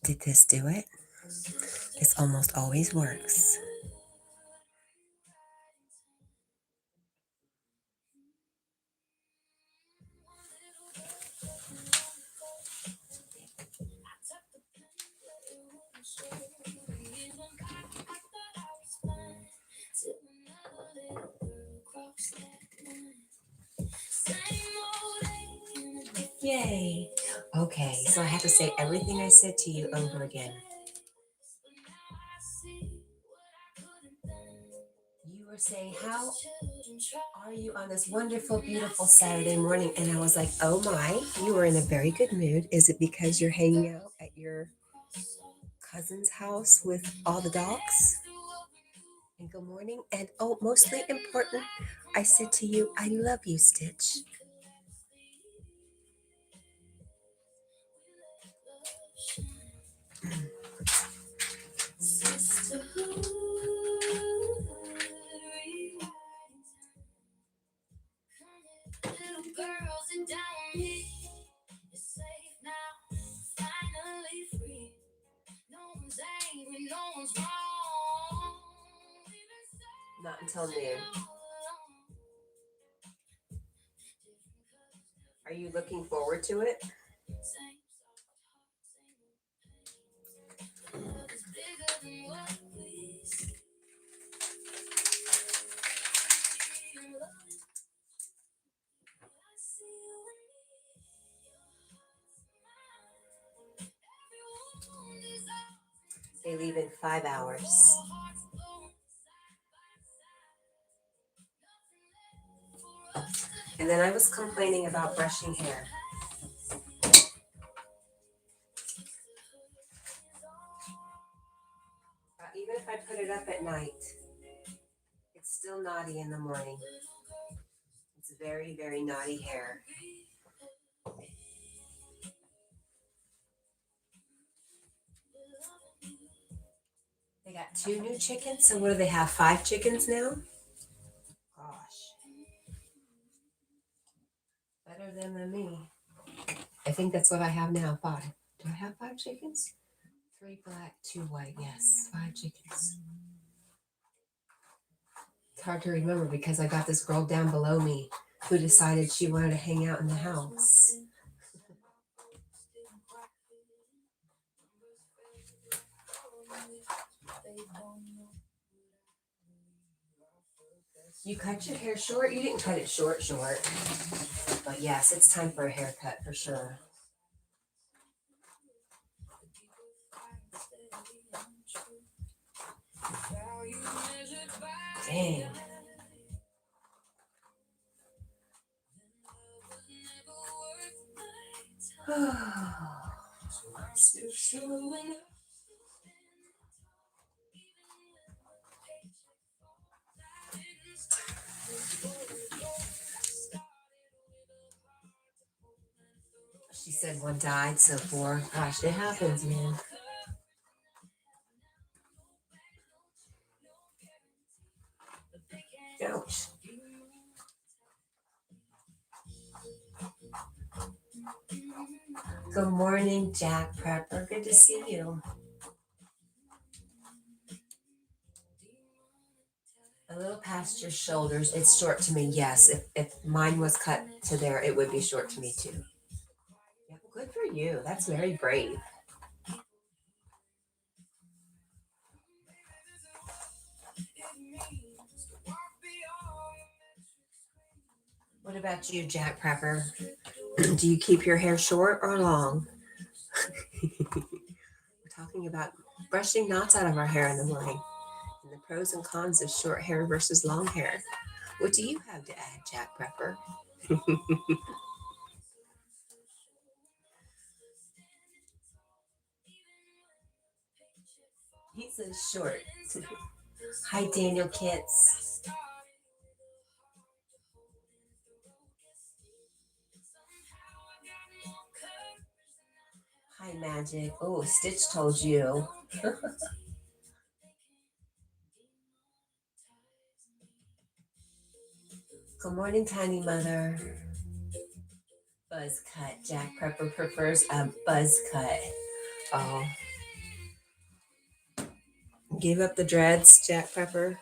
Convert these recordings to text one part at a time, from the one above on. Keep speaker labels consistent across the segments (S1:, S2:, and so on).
S1: Did this do it? This almost always works. Yay. Okay, so I have to say everything I said to you over again. You were saying, how are you on this wonderful, beautiful Saturday morning? And I was like, oh my, you were in a very good mood. Is it because you're hanging out at your cousin's house with all the dogs? And good morning. And oh, mostly important, I said to you, I love you, Stitch. Not until noon. Are you looking forward to it? They leave in 5 hours. And then I was complaining about brushing hair. Even if I put it up at night, it's still naughty in the morning. It's very, very naughty hair. They got 2 new chickens. So what do they have? 5 chickens now? Gosh. Better than me. I think that's what I have now. 5. Do I have 5 chickens? 3 black, 2 white. Yes, 5 chickens. It's hard to remember because I got this girl down below me who decided she wanted to hang out in the house. You cut your hair short? You didn't cut it short. But yes, it's time for a haircut for sure. Dang. She said 1 died, so 4. Gosh, it happens, man. Ouch. Good morning, Jack Prepper. Good to see you. A little past your shoulders. It's short to me, yes. If mine was cut to there, it would be short to me too. Yeah, good for you. That's very brave. What about you, Jack Prepper? Do you keep your hair short or long? We're talking about brushing knots out of our hair in the morning and the pros and cons of short hair versus long hair. What do you have to add, Jack Prepper? He says short. Hi, Daniel Kitts. Hi, Magic. Oh, Stitch told you. Good morning, Tiny Mother. Buzz cut. Jack Prepper prefers a buzz cut. Oh, Gave up the dreads, Jack Pepper.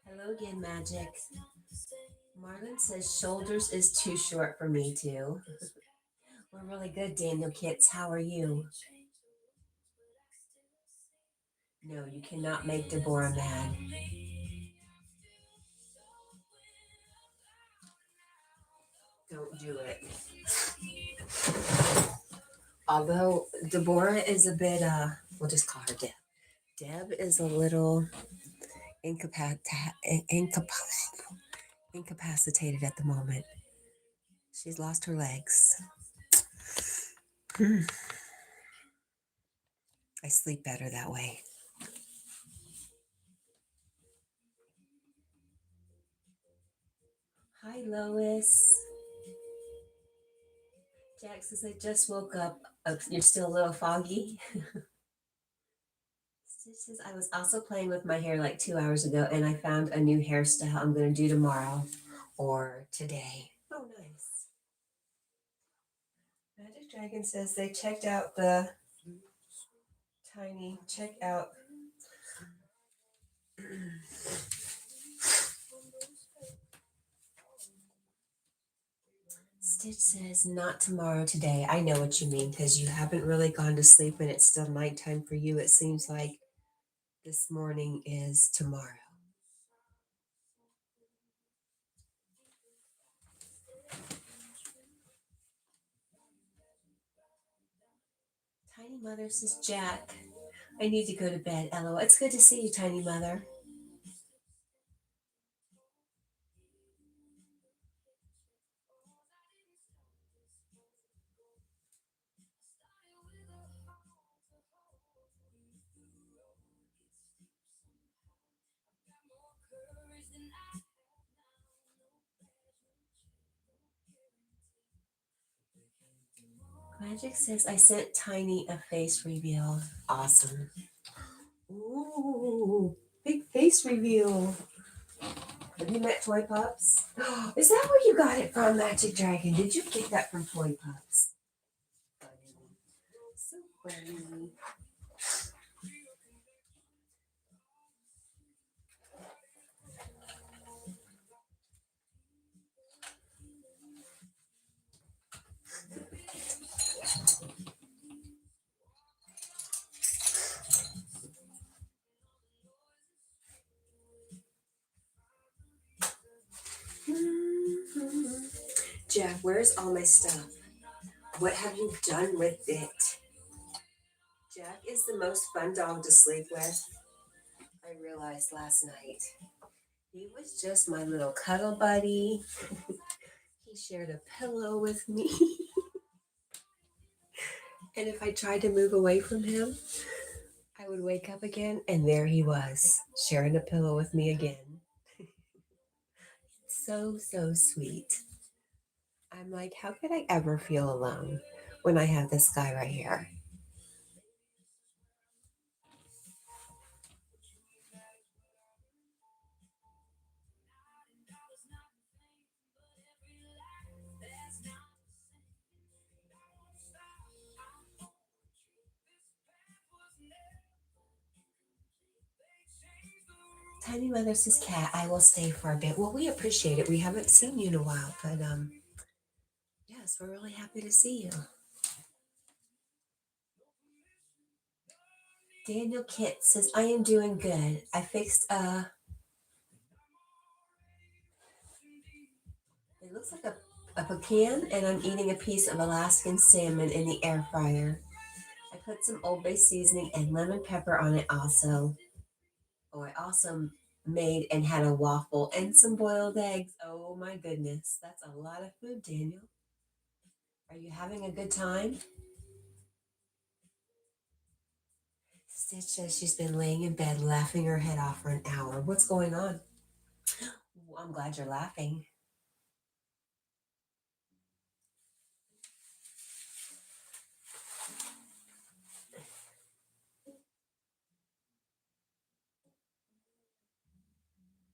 S1: Hello again, Magic. Marlon says shoulders is too short for me too. We're really good, Daniel Kits. How are you? No, you cannot make Deborah mad. Don't do it. Although Deborah is a bit, we'll just call her Deb. Deb is a little incapacitated at the moment. She's lost her legs. I sleep better that way. Hi, Lois. Jack says, I just woke up. Oh, you're still a little foggy. Stitch says, I was also playing with my hair like 2 hours ago, and I found a new hairstyle I'm going to do tomorrow or today. Oh, nice. Magic Dragon says they checked out the tiny, check out. Stitch says, not tomorrow, today. I know what you mean because you haven't really gone to sleep and it's still nighttime for you. It seems like this morning is tomorrow. Tiny Mother says, Jack, I need to go to bed. LOL. It's good to see you, Tiny Mother. Magic says, I sent Tiny a face reveal. Awesome. Ooh, big face reveal. Have you met Toy Pups? Is that where you got it from, Magic Dragon? Did you get that from Toy Pups? So funny. Jack, where's all my stuff? What have you done with it? Jack is the most fun dog to sleep with. I realized last night. He was just my little cuddle buddy. He shared a pillow with me. And if I tried to move away from him, I would wake up again and there he was, sharing a pillow with me again. So, so sweet. I'm like, how could I ever feel alone when I have this guy right here? Tiny Mother says, Cat, I will stay for a bit. Well, we appreciate it. We haven't seen you in a while, but yes, we're really happy to see you. Daniel Kit says, I am doing good. I fixed it looks like a pecan, and I'm eating a piece of Alaskan salmon in the air fryer. I put some Old Bay seasoning and lemon pepper on it also. Oh, I also made and had a waffle and some boiled eggs. Oh my goodness, that's a lot of food, Daniel. Are you having a good time? Stitch says she's been laying in bed laughing her head off for an hour. What's going on? Well, I'm glad you're laughing.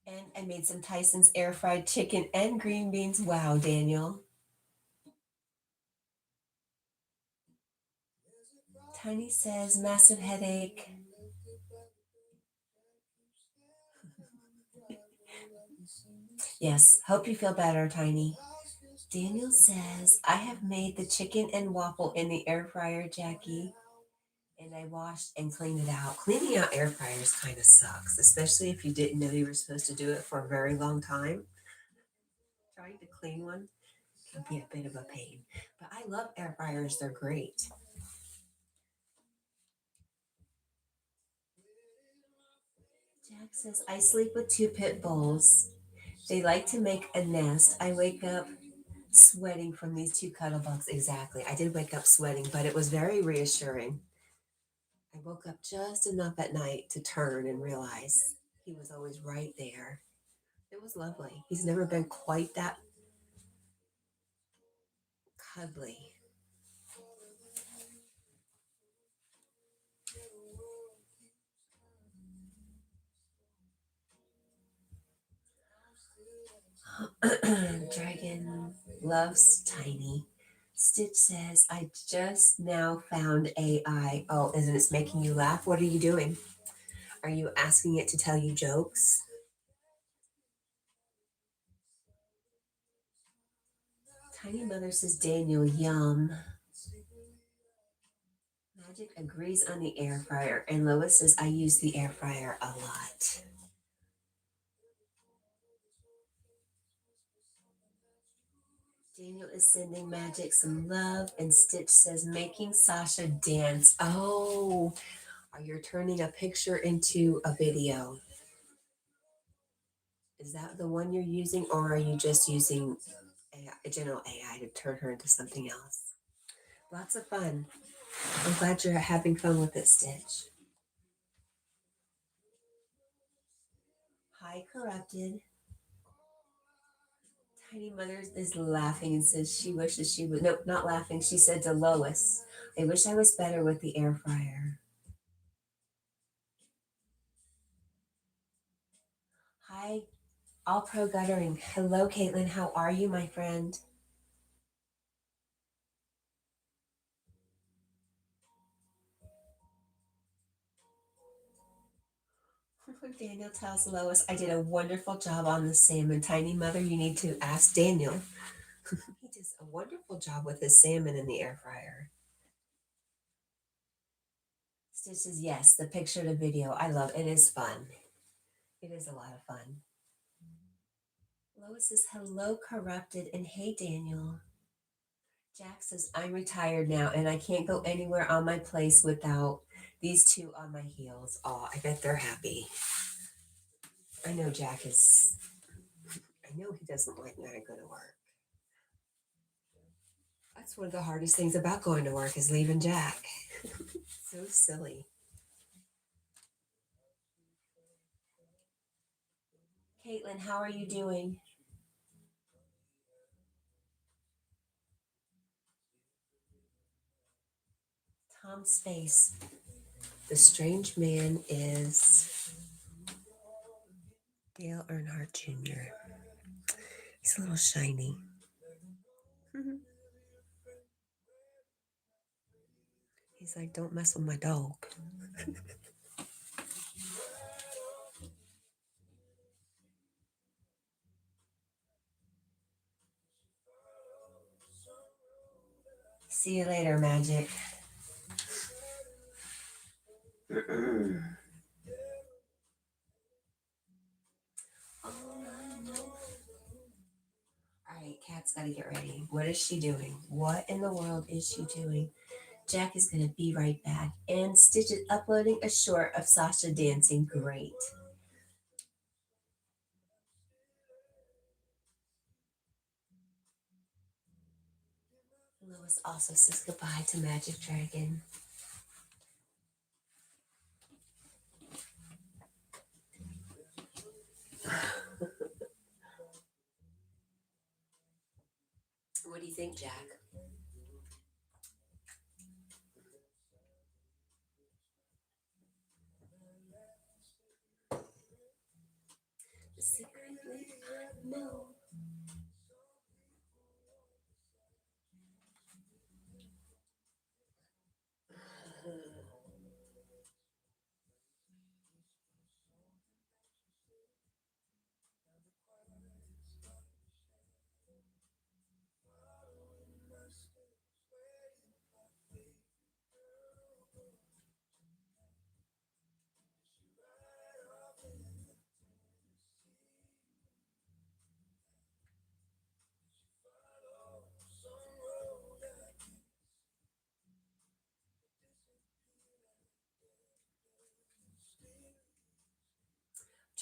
S1: And I made some Tyson's air fried chicken and green beans. Wow, Daniel. Tiny says, massive headache. Yes, hope you feel better, Tiny. Daniel says, I have made the chicken and waffle in the air fryer, Jackie, and I washed and cleaned it out. Cleaning out air fryers kind of sucks, especially if you didn't know you were supposed to do it for a very long time. Trying to clean one can be a bit of a pain, but I love air fryers, they're great. Jack says, I sleep with two pit bulls. They like to make a nest. I wake up sweating from these two cuddle bugs. Exactly. I did wake up sweating, but it was very reassuring. I woke up just enough at night to turn and realize he was always right there. It was lovely. He's never been quite that cuddly. Dragon loves Tiny. Stitch says, I just now found AI. Oh, and it's making you laugh. What are you doing? Are you asking it to tell you jokes? Tiny Mother says, Daniel, yum. Magic agrees on the air fryer, and Lois says, I use the air fryer a lot. Daniel is sending Magic some love, and Stitch says, making Sasha dance. Oh, are you turning a picture into a video? Is that the one you're using, or are you just using a general AI to turn her into something else? Lots of fun. I'm glad you're having fun with it, Stitch. Hi, Corrupted. Tiny Mother is laughing and says she wishes she would. Nope, not laughing. She said to Lois, I wish I was better with the air fryer. Hi, All Pro Guttering. Hello, Caitlin. How are you, my friend? Daniel tells Lois, I did a wonderful job on the salmon. Tiny Mother, you need to ask Daniel. He does a wonderful job with his salmon in the air fryer. Stitch says, yes, the picture, the video. I love it. It is fun. It is a lot of fun. Lois says, hello, Corrupted, and hey, Daniel. Jack says, I'm retired now and I can't go anywhere on my place without these two on my heels. Oh, I bet they're happy. I know Jack is, I know he doesn't like when I go to work. That's one of the hardest things about going to work is leaving Jack. So silly. Caitlin, how are you doing? Tom's face. The strange man is Dale Earnhardt Jr. He's a little shiny. He's like, don't mess with my dog. See you later, Magic. All right, Kat's got to get ready. What is she doing? What in the world is she doing? Jack is going to be right back. And Stitch is uploading a short of Sasha dancing. Great. Lois also says goodbye to Magic Dragon. What do you think, Jack? Secretly, I know.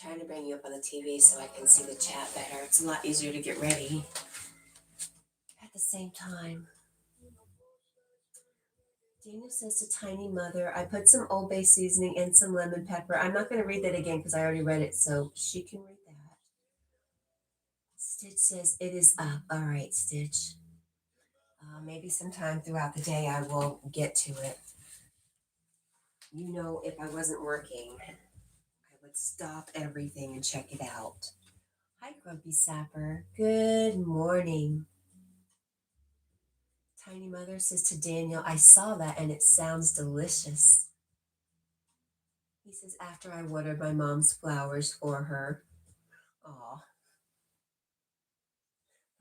S1: trying to bring you up on the TV so I can see the chat better. It's a lot easier to get ready at the same time. Daniel says to Tiny Mother, I put some Old Bay seasoning and some lemon pepper. I'm not going to read that again because I already read it, so she can read that. Stitch says, it is up. All right, Stitch. Maybe sometime throughout the day I will get to it. You know, if I wasn't working, I would stop everything and check it out. Hi, Grumpy Sapper. Good morning. Tiny Mother says to Daniel, I saw that and it sounds delicious. He says, after I watered my mom's flowers for her. Aw.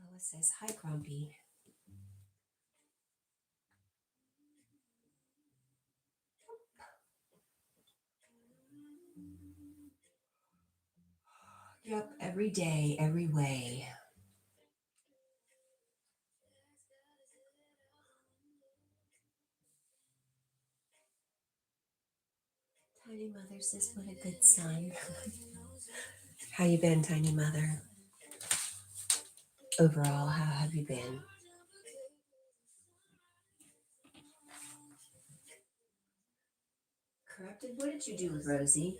S1: Lois says, hi, Grumpy. Yep, every day, every way. Tiny Mother says, what a good son. How you been, Tiny Mother? Overall, how have you been? Corrupted, what did you do with Rosie?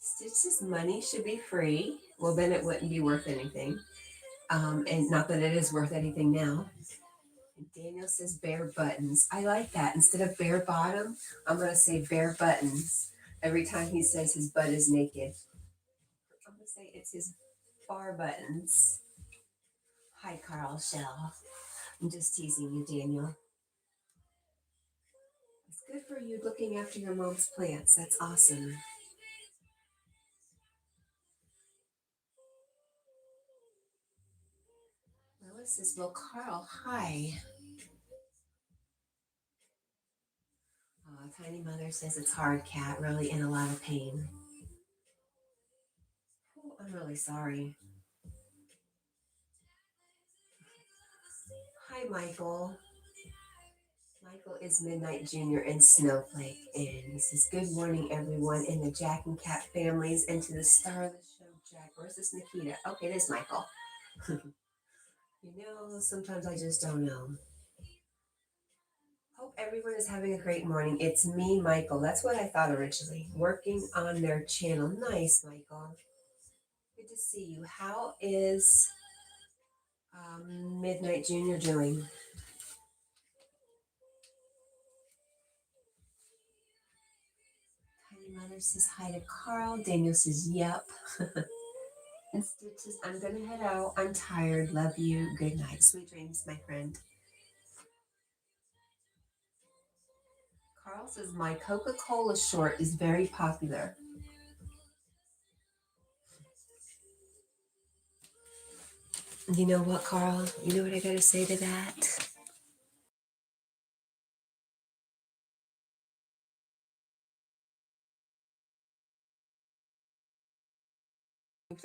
S1: Stitch says money should be free. Well, then it wouldn't be worth anything. And not that it is worth anything now. And Daniel says bare buttons. I like that. Instead of bare bottom, I'm going to say bare buttons. Every time he says his butt is naked, I'm going to say it's his bar buttons. Hi, Carl Shell. I'm just teasing you, Daniel. It's good for you looking after your mom's plants. That's awesome. Lois says, well, Carl, hi. Tiny Mother says it's hard, Cat, really in a lot of pain. Oh, I'm really sorry. Hi, Michael. Michael is Midnight Junior and Snowflake, and he says, good morning, everyone, in the Jack and Cat families, and to the star of the show, Jack. Where's this Nikita? Okay, it is Michael. You know, sometimes I just don't know. Hope everyone is having a great morning. It's me, Michael. That's what I thought originally. Working on their channel. Nice, Michael. Good to see you. How is Midnight Junior doing? Tiny Mother says hi to Carl. Daniel says, yep. And Stitch says, I'm going to head out. I'm tired. Love you. Good night. Sweet dreams, my friend. Carl says, my Coca-Cola short is very popular. You know what, Carl? You know what I got to say to that?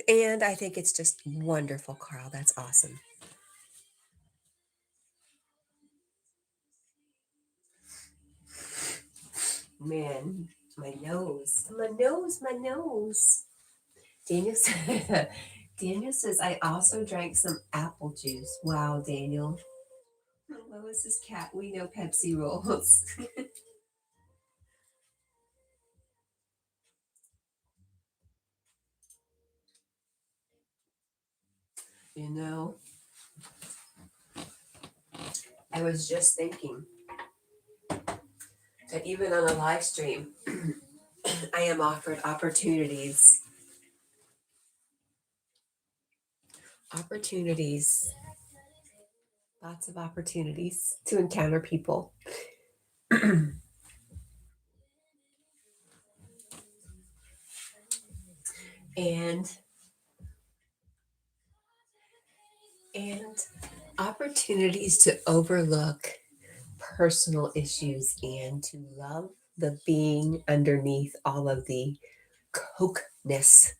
S1: And I think it's just wonderful, Carl. That's awesome. Man, my nose. My nose, my nose. Daniel says, Daniel says, I also drank some apple juice. Wow, Daniel. Lois's cat, we know Pepsi rules. You know, I was just thinking that even on a live stream, I am offered opportunities, lots of opportunities to encounter people. and and opportunities to overlook personal issues and to love the being underneath all of the cokeness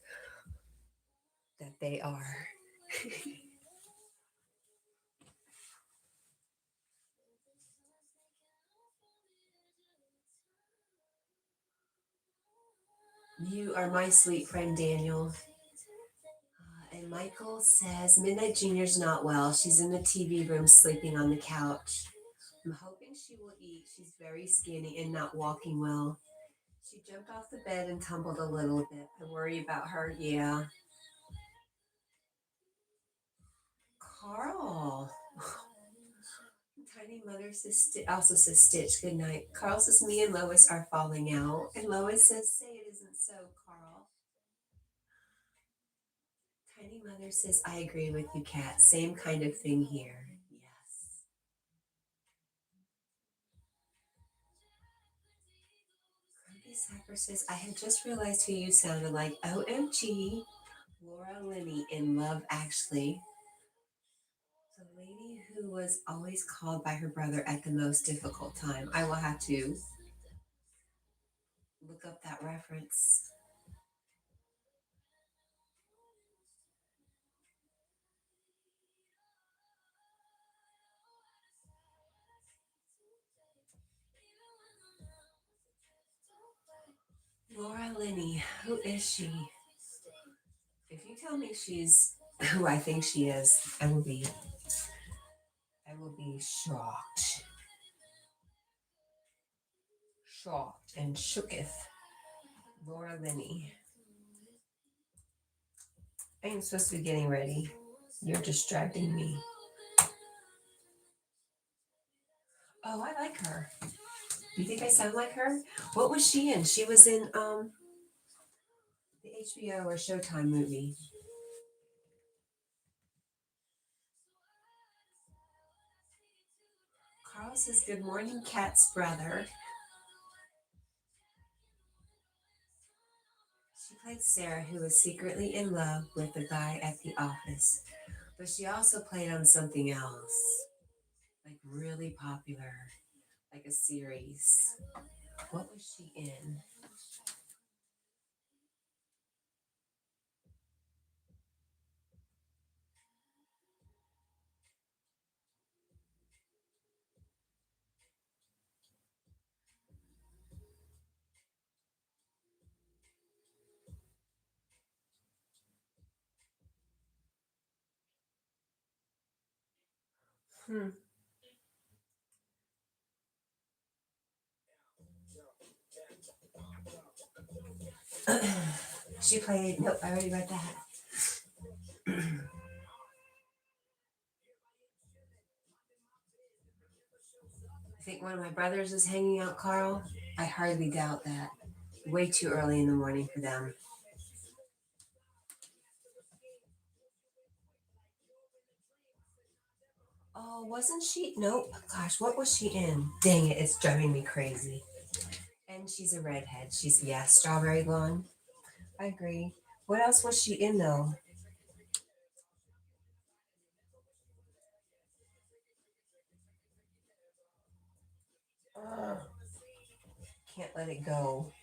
S1: that they are. You are my sweet friend, Daniel. And Michael says Midnight Junior's not well. She's in the TV room sleeping on the couch. I'm hoping she will eat. She's very skinny and not walking well. She jumped off the bed and tumbled a little bit. I worry about her. Yeah. Carl. Tiny Mother also says Stitch, good night. Carl says me and Lois are falling out. And Lois says, say it isn't so, Carl. Tiny Mother says, I agree with you, Kat. Same kind of thing here. Yes. Grumpy Sapper says, I had just realized who you sounded like. OMG. Laura Linney in Love Actually. The lady who was always called by her brother at the most difficult time. I will have to look up that reference. Laura Linney, who is she? If you tell me she's who I think she is, I will be shocked. Shocked and shooketh. Laura Linney. I am supposed to be getting ready. You're distracting me. Oh, I like her. Do you think I sound like her? What was she in? She was in the HBO or Showtime movie. Carl says, good morning, Kat's brother. She played Sarah, who was secretly in love with the guy at the office. But she also played on something else, like really popular, like a series. What was she in? Hmm. She played, nope, I already read that. I think one of my brothers is hanging out, Carl. I hardly doubt that. Way too early in the morning for them. Oh, wasn't she? Nope. Gosh, what was she in? Dang it, it's driving me crazy. And she's a redhead. She's, yeah, strawberry blonde. I agree. What else was she in, though? Ugh, can't let it go.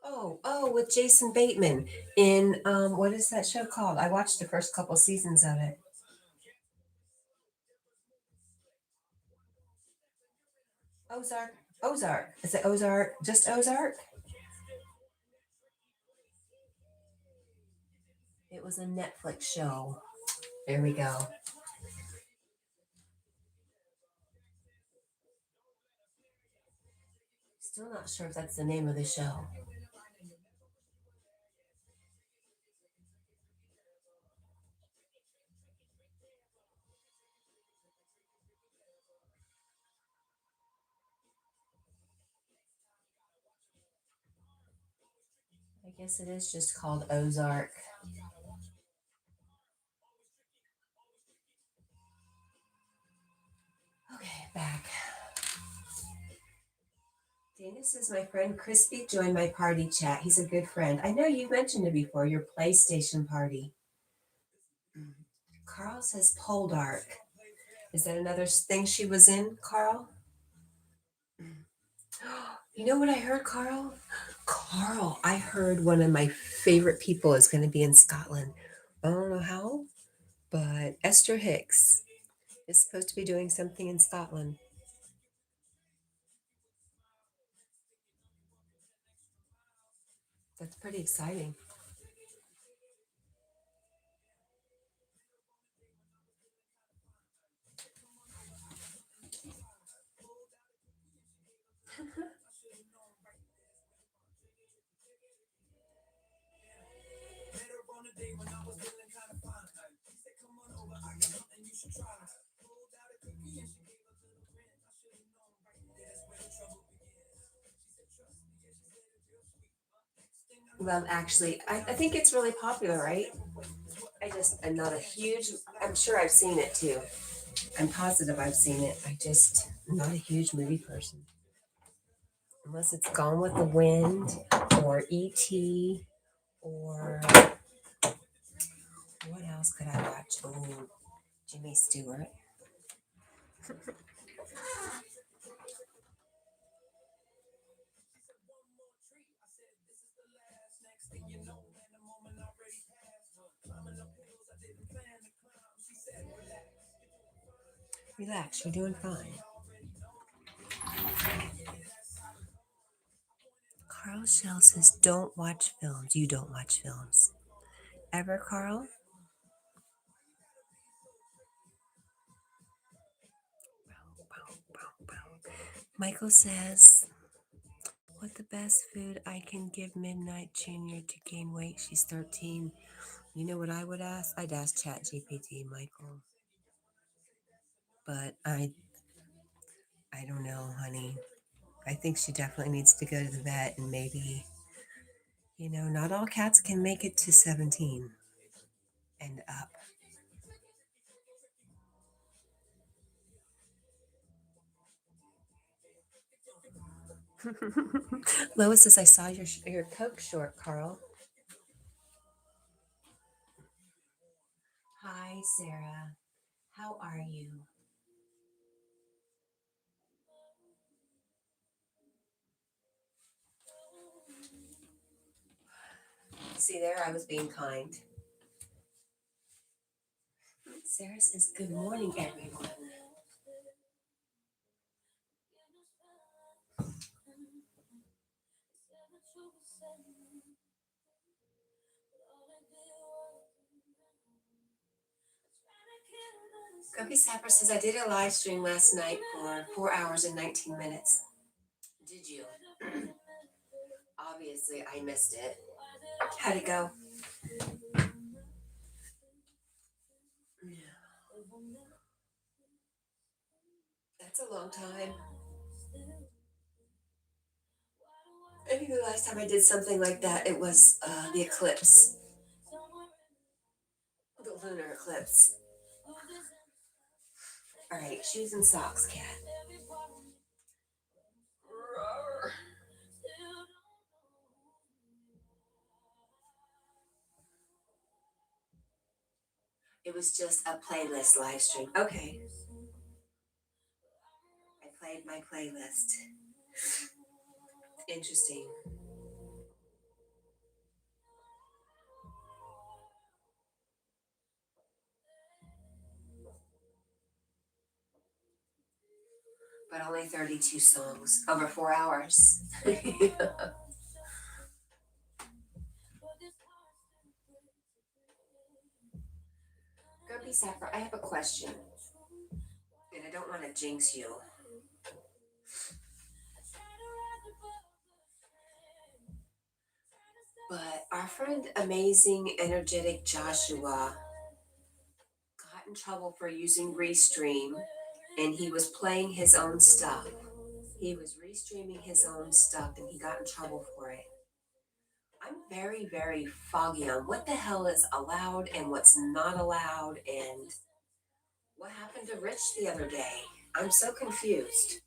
S1: Oh, with Jason Bateman in what is that show called? I watched the first couple seasons of it. Ozark. Ozark. Is it Ozark? Just Ozark? It was a Netflix show. There we go. Still not sure if that's the name of the show. I guess it is just called Ozark. Okay, back. Dana says my friend Crispy joined my party chat. He's a good friend. I know you mentioned it before, your PlayStation party. Carl says Poldark. Is that another thing she was in, Carl? You know what I heard, Carl? Carl, I heard one of my favorite people is going to be in Scotland. I don't know how, but Esther Hicks is supposed to be doing something in Scotland. That's pretty exciting. Well, actually, I think it's really popular, right? I just am not a huge, I'm sure I've seen it too. I'm positive I've seen it. I just am not a huge movie person. Unless it's Gone with the Wind or E.T. or what else could I watch? Oh, Jimmy Stewart. Relax, you're doing fine. Carl Shell says, don't watch films. You don't watch films. Ever, Carl? Michael says, what the best food I can give Midnight Junior to gain weight? She's 13. You know what I would ask? I'd ask Cat&Jack, Michael. But I don't know, honey. I think she definitely needs to go to the vet and maybe, not all cats can make it to 17 and up. Lois says, I saw your Coke short, Carl. Hi, Sarah. How are you? See there, I was being kind. Sarah says, good morning, everyone. Grumpy Sapper says, I did a live stream last night for 4 hours and 19 minutes. Did you? Obviously, I missed it. How'd it go? That's a long time. I think the last time I did something like that, it was the eclipse, the lunar eclipse. All right, shoes and socks, cat. It was just a playlist live stream. Okay. I played my playlist. Interesting. But only 32 songs over 4 hours. Grumpy Sapper, I have a question. And I don't want to jinx you. But our friend, amazing, energetic Joshua, got in trouble for using Restream, and he was playing his own stuff. He was restreaming his own stuff, and he got in trouble for it. I'm very, very foggy on what the hell is allowed and what's not allowed, and what happened to Rich the other day. I'm so confused.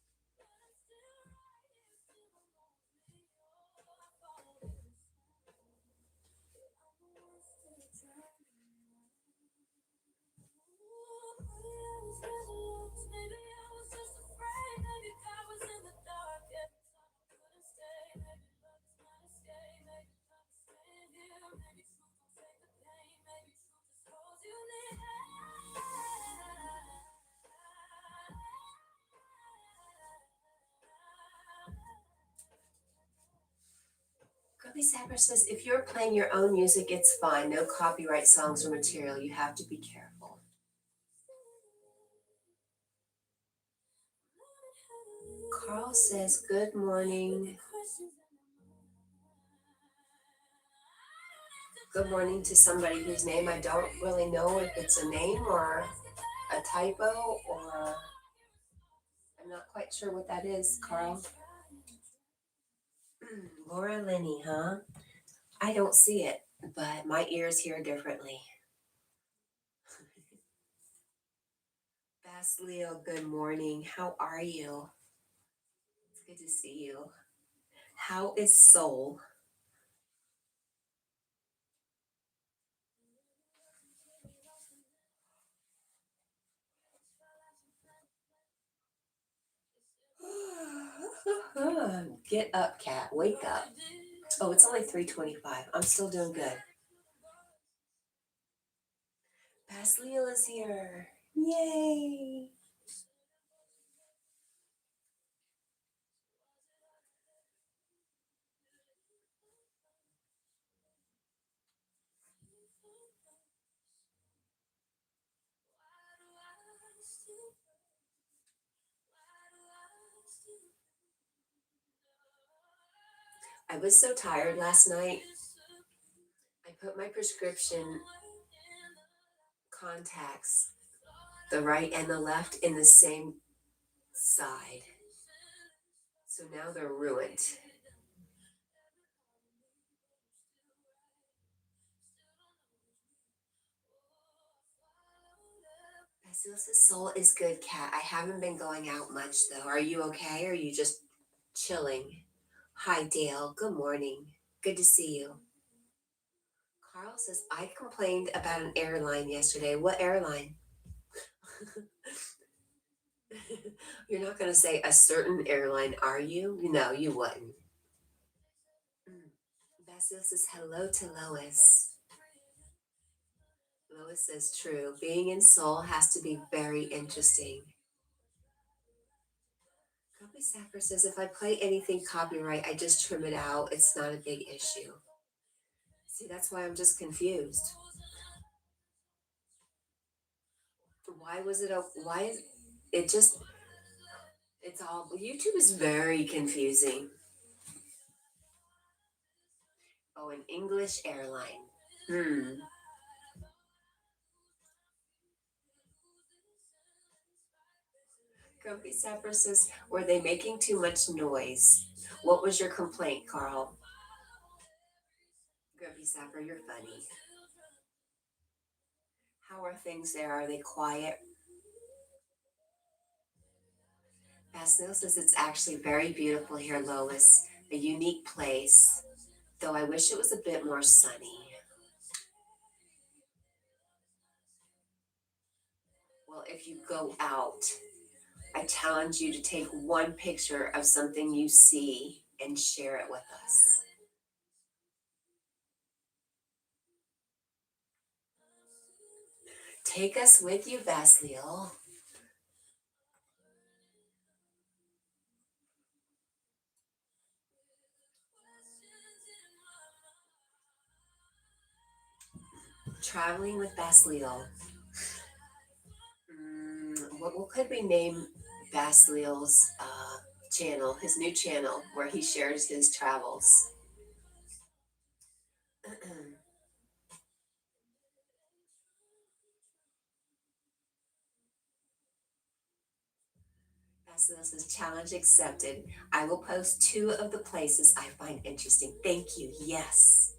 S1: Copy Sapper says if you're playing your own music, it's fine. No copyright songs or material. You have to be careful. Carl says, good morning. Good morning to somebody whose name I don't really know if it's a name or a typo, or I'm not quite sure what that is, Carl. Laura Linney, huh? I don't see it, but my ears hear differently. Basleo, good morning. How are you? It's good to see you. How is soul? Get up, cat. Wake up. Oh, it's only 3:25. I'm still doing good. Basleo is here. Yay. I was so tired last night. I put my prescription contacts, the right and the left, in the same side. So now they're ruined. Basilis's soul is good, cat. I haven't been going out much though. Are you okay? Or are you just chilling? Hi, Dale. Good morning. Good to see you. Carl says, I complained about an airline yesterday. What airline? You're not going to say a certain airline, are you? No, you wouldn't. Basil says, hello to Lois. Lois says, true. Being in Seoul has to be very interesting. Copy Sapper says, if I play anything copyright, I just trim it out. It's not a big issue. See, that's why I'm just confused. Why was it why is it just, it's all, YouTube is very confusing. Oh, an English airline. Grumpy Sapper says, were they making too much noise? What was your complaint, Carl? Grumpy Sapper, you're funny. How are things there? Are they quiet? Pastel says it's actually very beautiful here, Lois. A unique place, though I wish it was a bit more sunny. Well, if you go out, I challenge you to take one picture of something you see and share it with us. Take us with you, Basleo. Traveling with Basleo. What could we name Basleo's channel, his new channel, where he shares his travels? Basilio says, challenge accepted. I will post 2 of the places I find interesting. Thank you. Yes.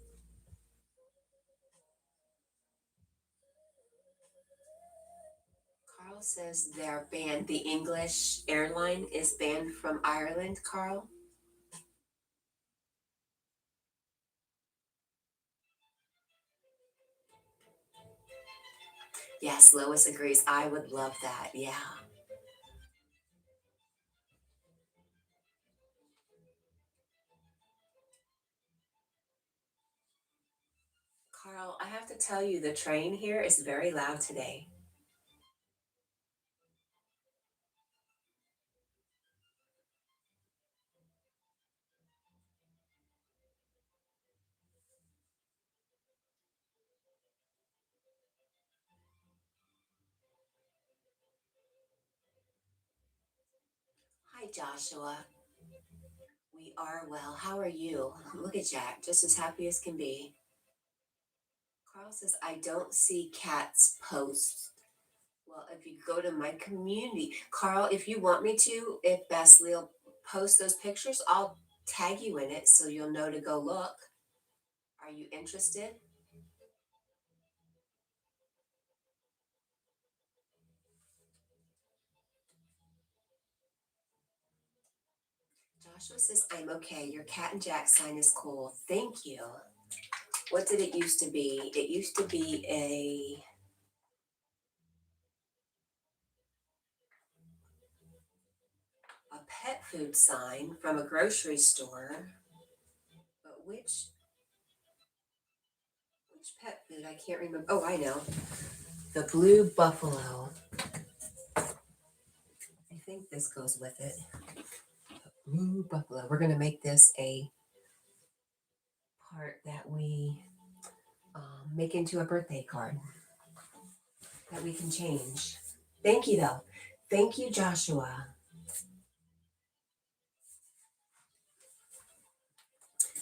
S1: Carl says they're banned. The English airline is banned from Ireland, Carl. Yes, Lois agrees. I would love that. Yeah. Carl, I have to tell you, the train here is very loud today. Hi, Joshua. We are well. How are you? Look at Jack, just as happy as can be. Carl says, I don't see Cat's posts. Well, if you go to my community, Carl, if you want me to, if Besley will post those pictures, I'll tag you in it so you'll know to go look. Are you interested? Joshua says, I'm okay. Your Cat&Jack sign is cool. Thank you. What did it used to be? It used to be a pet food sign from a grocery store. But which pet food? I can't remember. Oh, I know. The blue buffalo. I think this goes with it. Blue buffalo. We're gonna make this a part that we make into a birthday card that we can change. Thank you, though. Thank you, Joshua.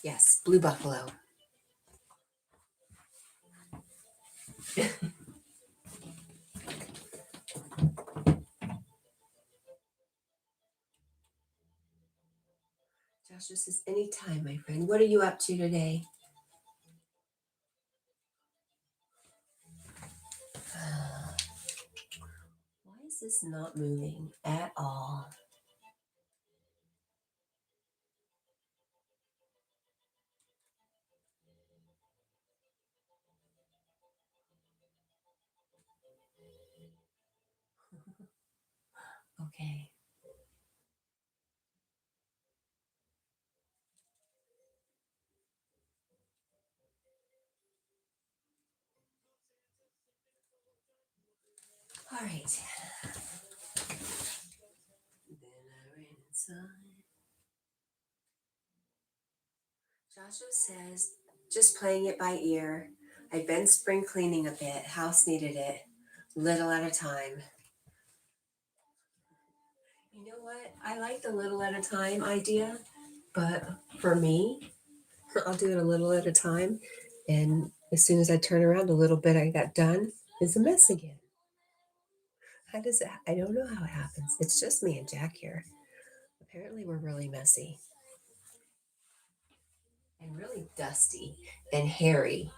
S1: Yes, blue buffalo. Joshua says, anytime, my friend. What are you up to today? Why is this not moving at all? Okay. All right. Then I ran inside. Joshua says, just playing it by ear. I've been spring cleaning a bit. House needed it. Little at a time. You know what? I like the little at a time idea, but for me, I'll do it a little at a time. And as soon as I turn around, a little bit I got done is a mess again. How does it? I don't know how it happens. It's just me and Jack here. Apparently, we're really messy and really dusty and hairy.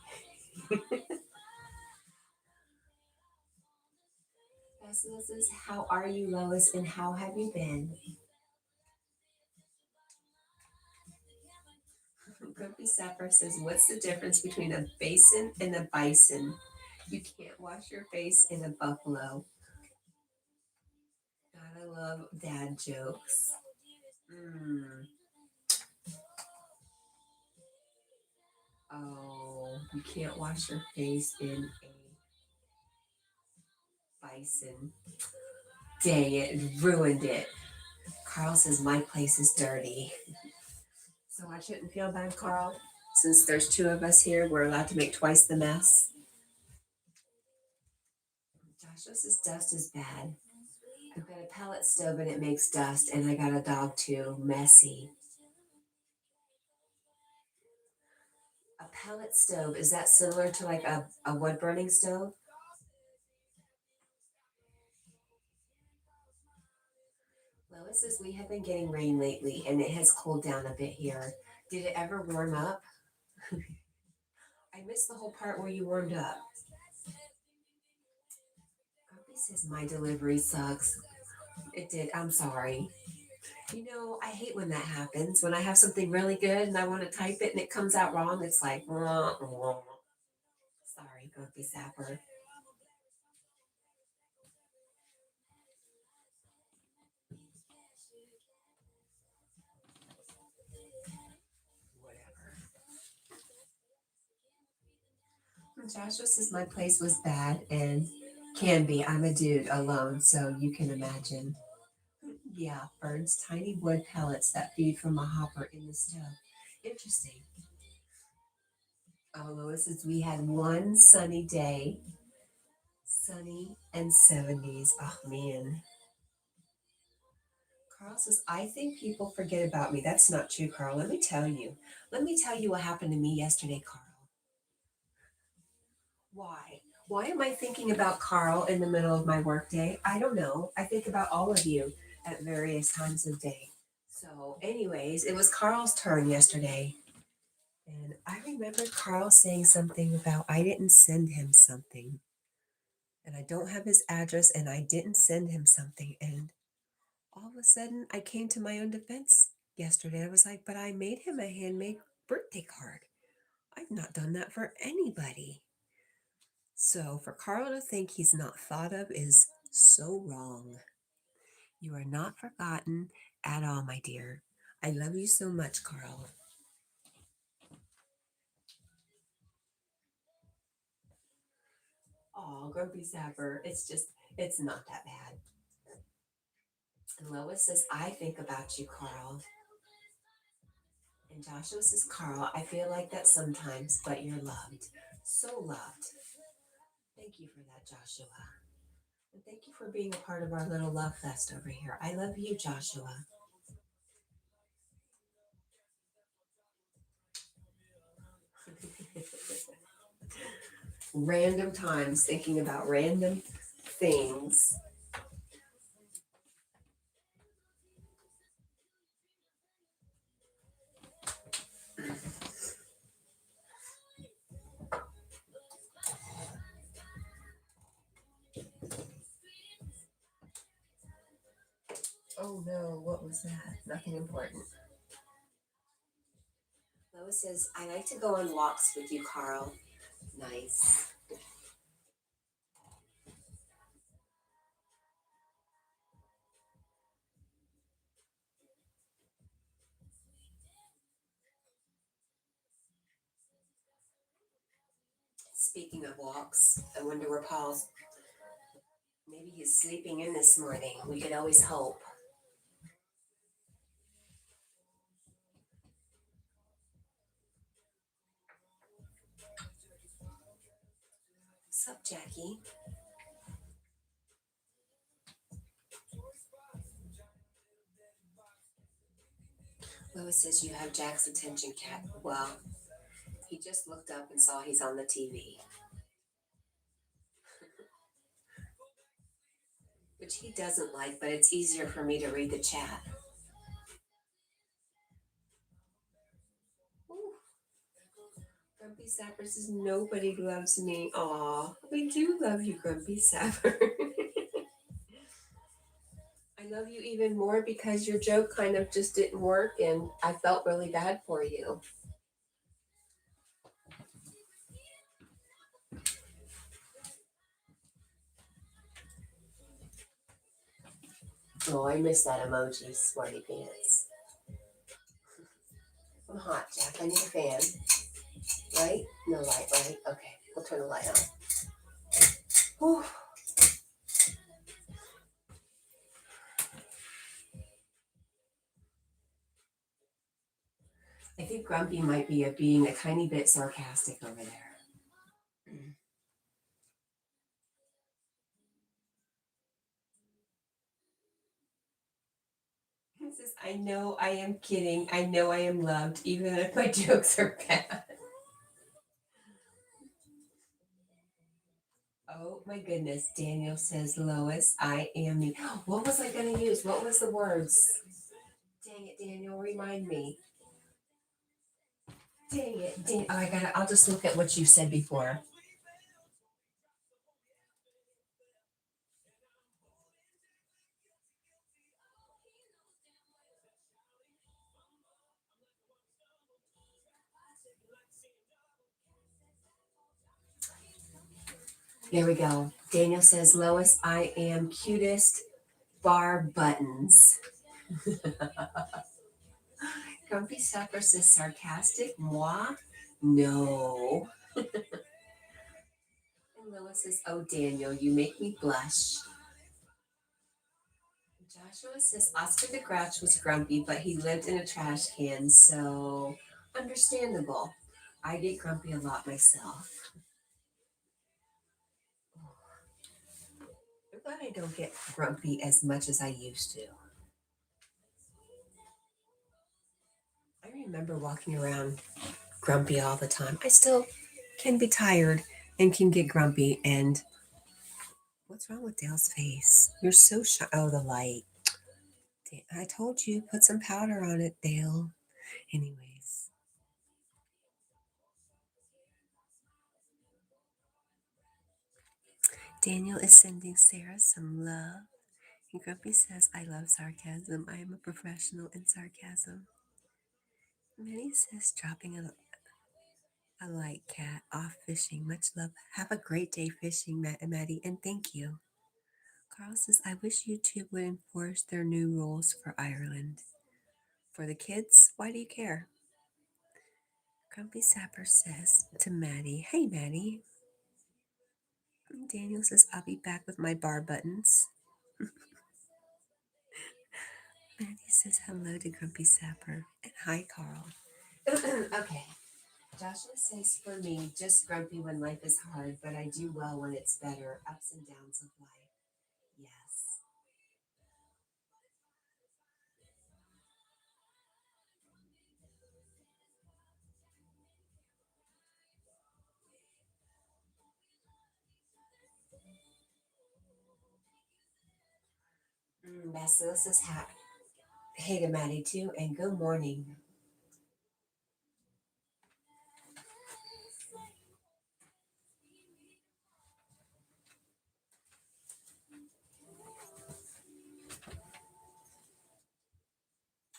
S1: This is how are you, Lois, and how have you been? Grumpy Sapper says, what's the difference between a basin and a bison? You can't wash your face in a buffalo. God, I love dad jokes. Mm. Oh, you can't wash your face in a bison. Dang it, ruined it. Carl says, my place is dirty. So I shouldn't feel bad, Carl. Since there's two of us here, we're allowed to make twice the mess. Joshua says, dust is bad. I've got a pellet stove and it makes dust, and I got a dog too. Messy. A pellet stove, is that similar to like a wood burning stove? Lois says we have been getting rain lately and it has cooled down a bit here. Did it ever warm up? I missed the whole part where you warmed up. Grumpy says my delivery sucks. It did. I'm sorry. You know, I hate when that happens. When I have something really good and I want to type it and it comes out wrong, it's like, wah, wah. Sorry, Grumpy Sapper. Whatever. Joshua says my place was bad and can be. I'm a dude alone, so you can imagine. Yeah, burns tiny wood pellets that feed from a hopper in the stove. Interesting. Oh, Lois says we had one sunny day, sunny and 70s. Oh man. Carl says, I think people forget about me. That's not true, Carl. Let me tell you. Let me tell you what happened to me yesterday, Carl. Why? Why am I thinking about Carl in the middle of my workday? I don't know. I think about all of you at various times of day. So, anyways, it was Carl's turn yesterday. And I remember Carl saying something about I didn't send him something. And I don't have his address and I didn't send him something. And all of a sudden, I came to my own defense yesterday. I was like, but I made him a handmade birthday card. I've not done that for anybody. So for Carl to think he's not thought of is so wrong. You are not forgotten at all, my dear. I love you so much, Carl. Oh, Grumpy Sapper. It's not that bad. And Lois says, I think about you, Carl. And Joshua says, Carl, I feel like that sometimes, but you're loved. So loved. Thank you for that, Joshua. And thank you for being a part of our little love fest over here. I love you, Joshua. Random times thinking about random things. Oh no, what was that? Nothing important. Lois says, I like to go on walks with you, Carl. Nice. Speaking of walks, I wonder where Paul's. Maybe he's sleeping in this morning. We could always hope. What's up, Jackie? Lois says you have Jack's attention, Cat. Well, he just looked up and saw he's on the TV, which he doesn't like, but it's easier for me to read the chat. Ooh. Grumpy Sapper says nobody loves me. Aw, we do love you, Grumpy Sapper. I love you even more because your joke kind of just didn't work and I felt really bad for you. Oh, I miss that emoji, smarty pants. I'm hot, Jack. I need a fan. Light? No light, right? Okay, we'll turn the light on. Whew. I think Grumpy might be being a tiny bit sarcastic over there. He says, I know I am kidding. I know I am loved, even if my jokes are bad. Oh my goodness. Daniel says, Lois, I am me. What was I going to use? What was the words? Dang it, Daniel, remind me. Dang it. Oh, I'll just look at what you said before. There we go. Daniel says, Lois, I am cutest bar buttons. Grumpy Supper says, sarcastic? Moi? No. And Lois says, oh, Daniel, you make me blush. Joshua says, Oscar the Grouch was grumpy, but he lived in a trash can, so understandable. I get grumpy a lot myself. I'm glad I don't get grumpy as much as I used to. remember walking around grumpy all the time. I still can be tired and can get grumpy. And what's wrong with Dale's face? You're so shy. Oh, the light. I told you, put some powder on it, Dale. Anyways, Daniel is sending Sarah some love. And Grumpy says, I love sarcasm. I am a professional in sarcasm. Minnie says, dropping a light cat off fishing. Much love. Have a great day fishing, Maddie, and thank you. Carl says, I wish YouTube would enforce their new rules for Ireland. For the kids, why do you care? Grumpy Sapper says to Maddie, hey, Maddie. Daniel says, I'll be back with my bar buttons. Maddie says hello to Grumpy Sapper and hi, Carl. Okay. Joshua says, for me, just grumpy when life is hard, but I do well when it's better. Ups and downs of life. Yes. Basil says, hey to Maddie too, and good morning.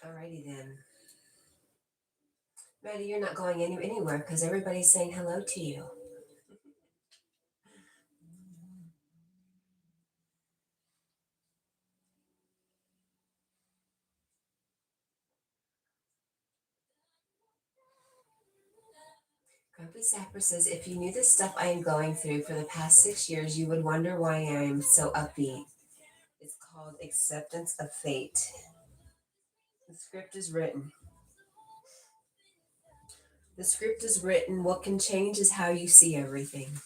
S1: Alrighty then. Maddie, you're not going anywhere because everybody's saying hello to you. Grumpy Sapper says, if you knew the stuff I am going through for the past 6 years, you would wonder why I am so upbeat. It's called acceptance of fate. The script is written. The script is written. What can change is how you see everything.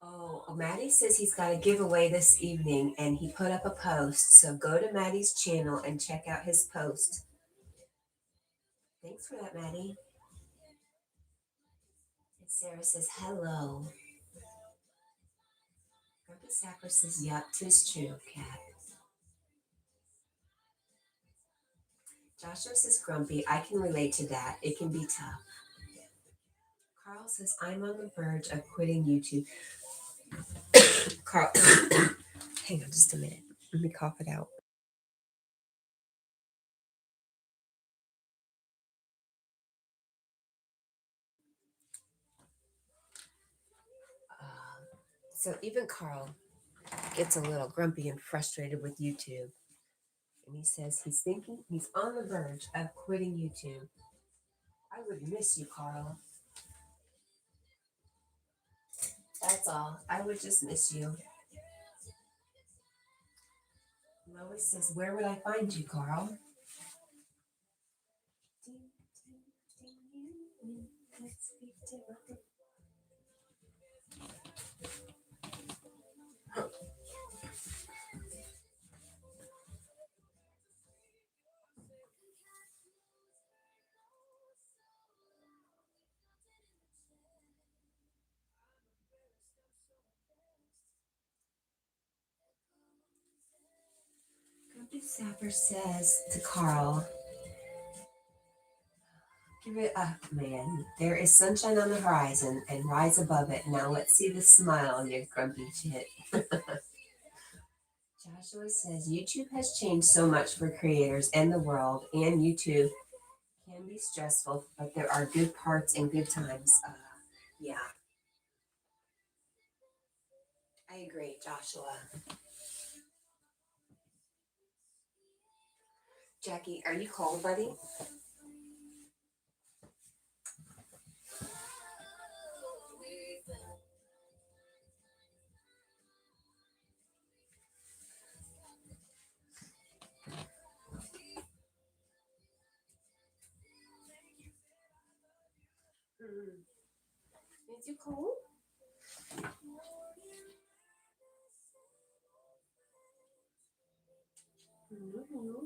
S1: Oh, Maddie says he's got a giveaway this evening and he put up a post. So go to Maddie's channel and check out his post. Thanks for that, Maddie. And Sarah says, hello. Grumpy Sapper says, yup, 'tis true, Cat. Joshua says, grumpy, I can relate to that. It can be tough. Carl says, I'm on the verge of quitting YouTube. Carl, hang on just a minute. Let me cough it out. So even Carl gets a little grumpy and frustrated with YouTube. And he says he's thinking he's on the verge of quitting YouTube. I would miss you, Carl. That's all. I would just miss you. Lois says, where would I find you, Carl? Grumpy Sapper says to Carl, give it up, man. There is sunshine on the horizon and rise above it. Now let's see the smile on your grumpy chit. Joshua says YouTube has changed so much for creators and the world, and YouTube can be stressful, but there are good parts and good times. Yeah, I agree, Joshua. Jackie, are you cold, buddy? Is you cold? Mm-hmm.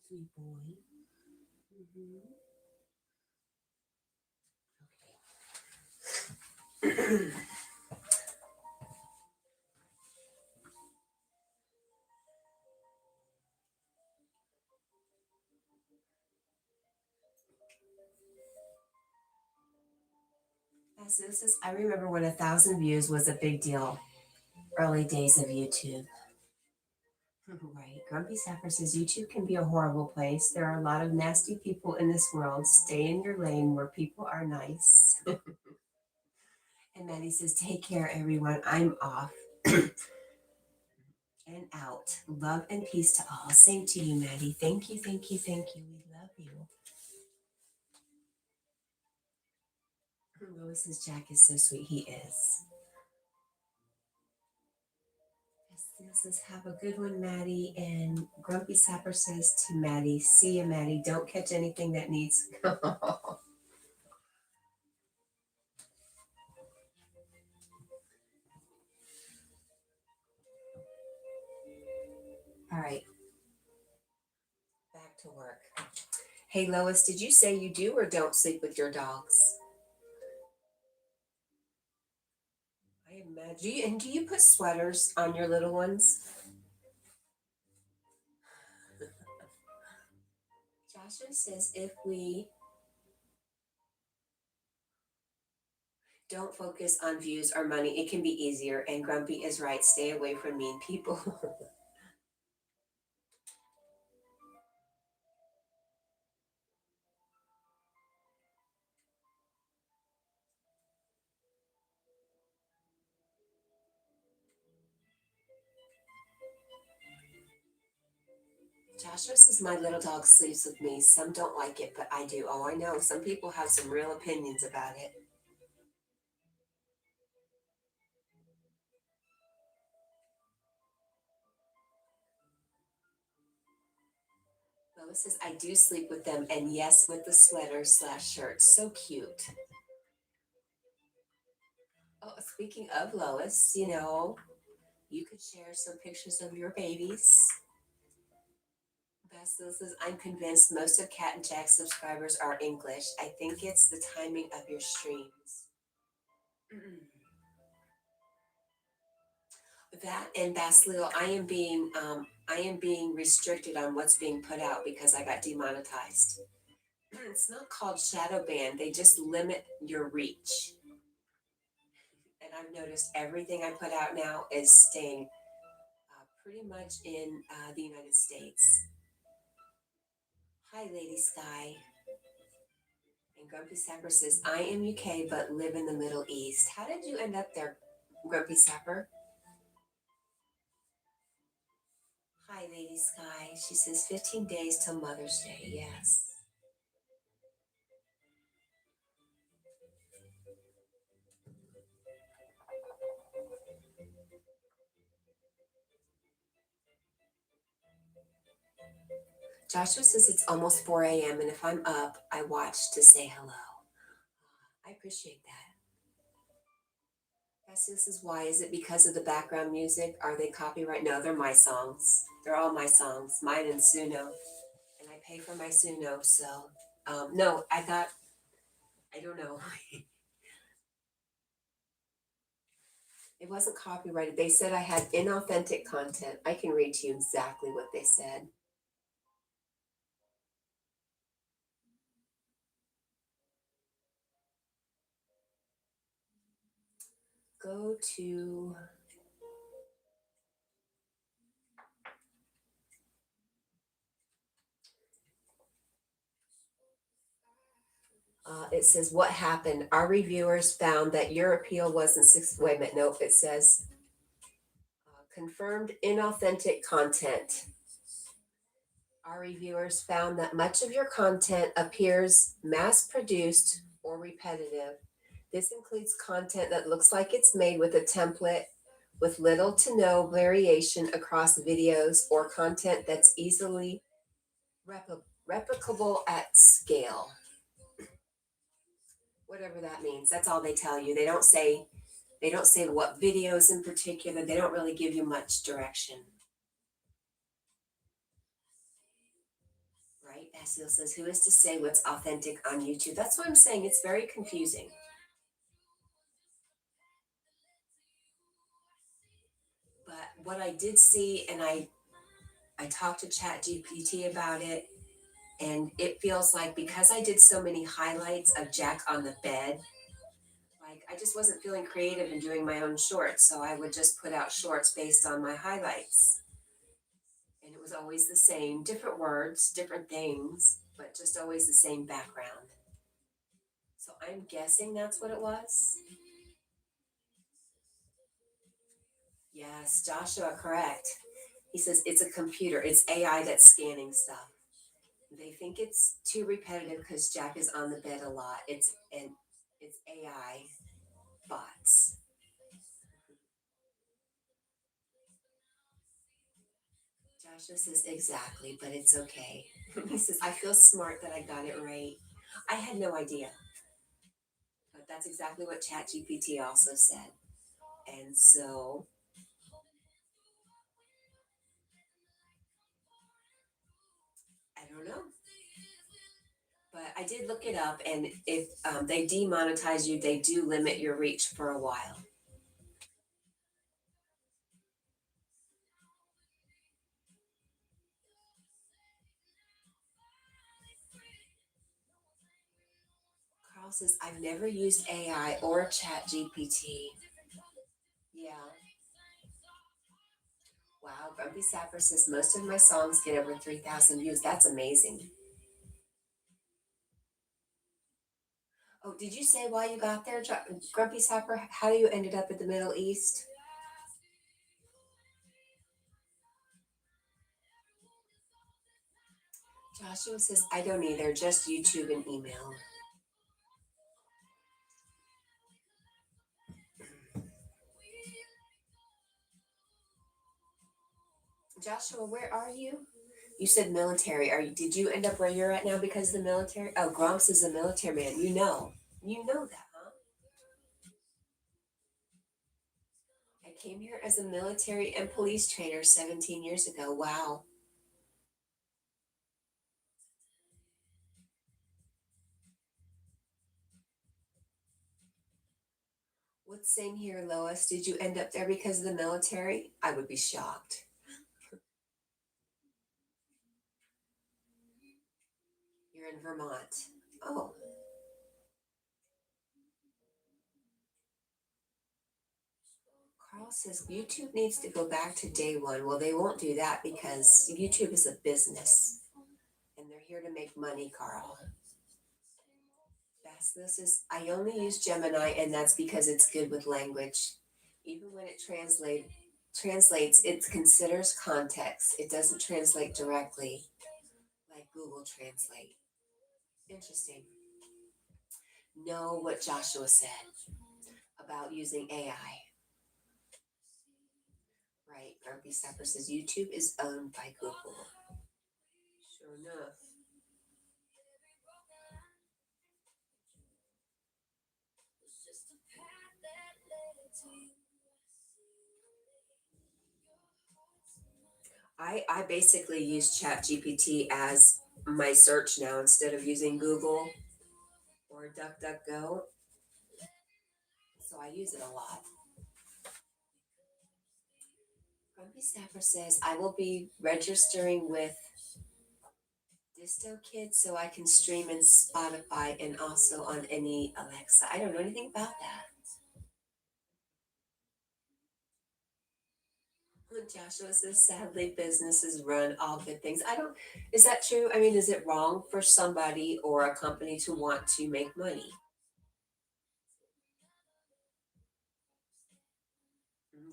S1: Sweet boy. Mm-hmm. Okay. As this is, I remember when 1,000 views was a big deal. Early days of YouTube. Right. Grumpy Sapper says YouTube can be a horrible place. There are a lot of nasty people in this world. Stay in your lane where people are nice. And Maddie says, take care, everyone. I'm off and out. Love and peace to all. Same to you, Maddie. Thank you, thank you, thank you. We love you. Lois says, Jack is so sweet. He is. This says, have a good one, Maddie. And Grumpy Sapper says to Maddie, see ya, Maddie. Don't catch anything that needs. All right, back to work. Hey, Lois, did you say you do or don't sleep with your dogs? I imagine. And do you put sweaters on your little ones? Joshua says, if we don't focus on views or money, it can be easier. And Grumpy is right. Stay away from mean people. Joshua says, my little dog sleeps with me. Some don't like it, but I do. Oh, I know. Some people have some real opinions about it. Lois says, I do sleep with them. And yes, with the sweater/shirt. So cute. Oh, speaking of Lois, you could share some pictures of your babies. Basil says, I'm convinced most of Cat&Jack subscribers are English. I think it's the timing of your streams. That and Basil, I am being restricted on what's being put out because I got demonetized. It's not called shadow ban. They just limit your reach. And I've noticed everything I put out now is staying pretty much in the United States. Hi, Lady Sky. And Grumpy Sapper says, I am UK but live in the Middle East. How did you end up there, Grumpy Sapper? Hi, Lady Sky. She says 15 days till Mother's Day. Yes. Joshua says it's almost 4 a.m. and if I'm up, I watch to say hello. I appreciate that. Cassie says, why? Is it because of the background music? Are they copyright? No, they're my songs. They're all my songs, mine and Suno. And I pay for my Suno, so no, I don't know. It wasn't copyrighted. They said I had inauthentic content. I can read to you exactly what they said. Go to it says what happened. Our reviewers found that your appeal wasn't six. Wait a minute. Nope. It says confirmed inauthentic content. Our reviewers found that much of your content appears mass produced or repetitive. This includes content that looks like it's made with a template with little to no variation across videos or content that's easily replicable at scale. Whatever that means. That's all they tell you. They don't say what videos in particular. They don't really give you much direction. Basil says, who is to say what's authentic on YouTube? That's what I'm saying. It's very confusing. But what I did see, and I talked to ChatGPT about it, and it feels like because I did so many highlights of Jack on the bed, like I just wasn't feeling creative in doing my own shorts. So I would just put out shorts based on my highlights. And it was always the same, different words, different things, but just always the same background. So I'm guessing that's what it was. Yes, Joshua, correct. He says it's a computer, it's AI that's scanning stuff. They think it's too repetitive because Jack is on the bed a lot. It's AI bots. Joshua says exactly, but it's okay. He says I feel smart that I got it right. I had no idea, but that's exactly what ChatGPT also said. And so I don't know. But I did look it up, and if they demonetize you, they do limit your reach for a while. Carl says, I've never used AI or Chat GPT. Yeah. Wow. Grumpy Sapper says, most of my songs get over 3,000 views. That's amazing. Oh, did you say why you got there, Grumpy Sapper? How you ended up in the Middle East? Joshua says, I don't either, just YouTube and email. Joshua, where are you? You said military. Did you end up where you're at now because of the military? Oh, Grumps is a military man. You know. You know that, huh? I came here as a military and police trainer 17 years ago. Wow. What's same here, Lois? Did you end up there because of the military? I would be shocked. You're in Vermont. Oh, Carl says YouTube needs to go back to day one. Well, they won't do that because YouTube is a business and they're here to make money, Carl. This is, I only use Gemini, and that's because it's good with language. Even when it translates, it considers context. It doesn't translate directly like Google Translate. Interesting. Know what Joshua said about using AI. Right. Grumpy Sapper says YouTube is owned by Google. Sure enough. I basically use ChatGPT as my search now instead of using Google or DuckDuckGo. So I use it a lot. Grumpy Sapper says, I will be registering with DistroKid so I can stream in Spotify and also on any Alexa. I don't know anything about that. Joshua says, sadly, businesses run all good things. I don't, is that true? I mean, is it wrong for somebody or a company to want to make money?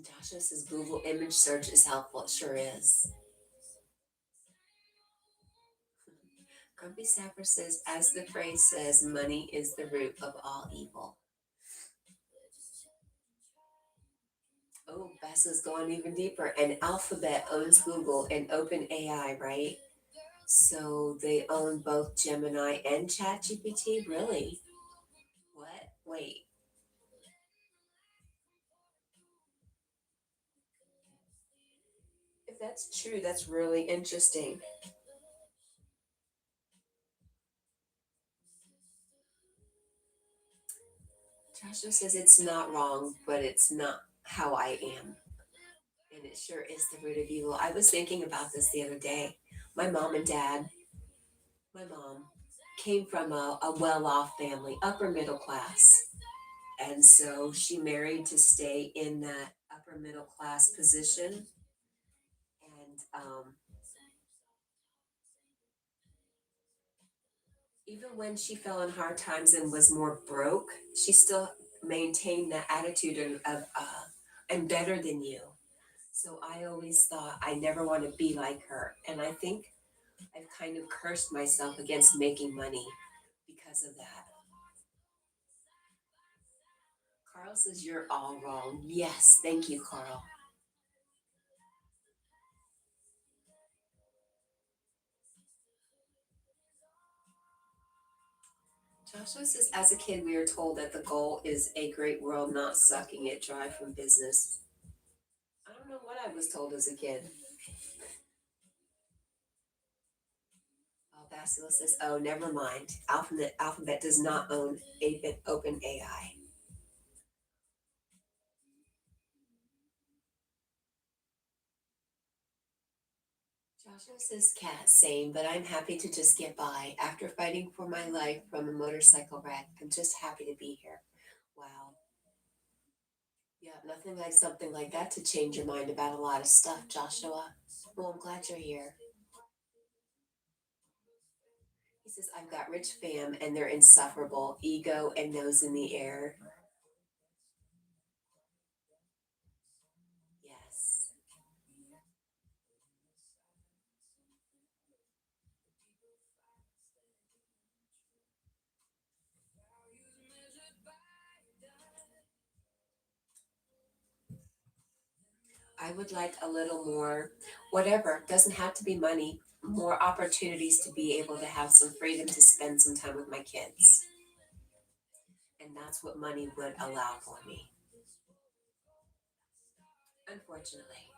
S1: Joshua says, Google image search is helpful. It sure is. Grumpy Sapper says, as the phrase says, money is the root of all evil. Oh, Bessa's going even deeper. And Alphabet owns Google and OpenAI, right? So they own both Gemini and ChatGPT? Really? What? Wait. If that's true, that's really interesting. Joshua says it's not wrong, but it's not how I am. And it sure is the root of evil. I was thinking about this the other day. My mom and dad, my mom came from a well off family, upper middle class. And so she married to stay in that upper middle class position. And even when she fell in hard times and was more broke, she still maintained that attitude of I'm better than you. So I always thought I never want to be like her. And I think I've kind of cursed myself against making money because of that. Carl says you're all wrong. Yes, thank you, Carl. Joshua says, as a kid, we were told that the goal is a great world, not sucking it dry from business. I don't know what I was told as a kid. Oh, Basila says, oh, never mind. Alphabet does not own Open AI. Joshua says, cat, same, but I'm happy to just get by. After fighting for my life from a motorcycle wreck, I'm just happy to be here. Wow. Yeah, nothing like something like that to change your mind about a lot of stuff, Joshua. Well, I'm glad you're here. He says, I've got rich fam and they're insufferable, ego and nose in the air. Yes. I would like a little more, whatever, doesn't have to be money, more opportunities to be able to have some freedom to spend some time with my kids. And that's what money would allow for me, unfortunately.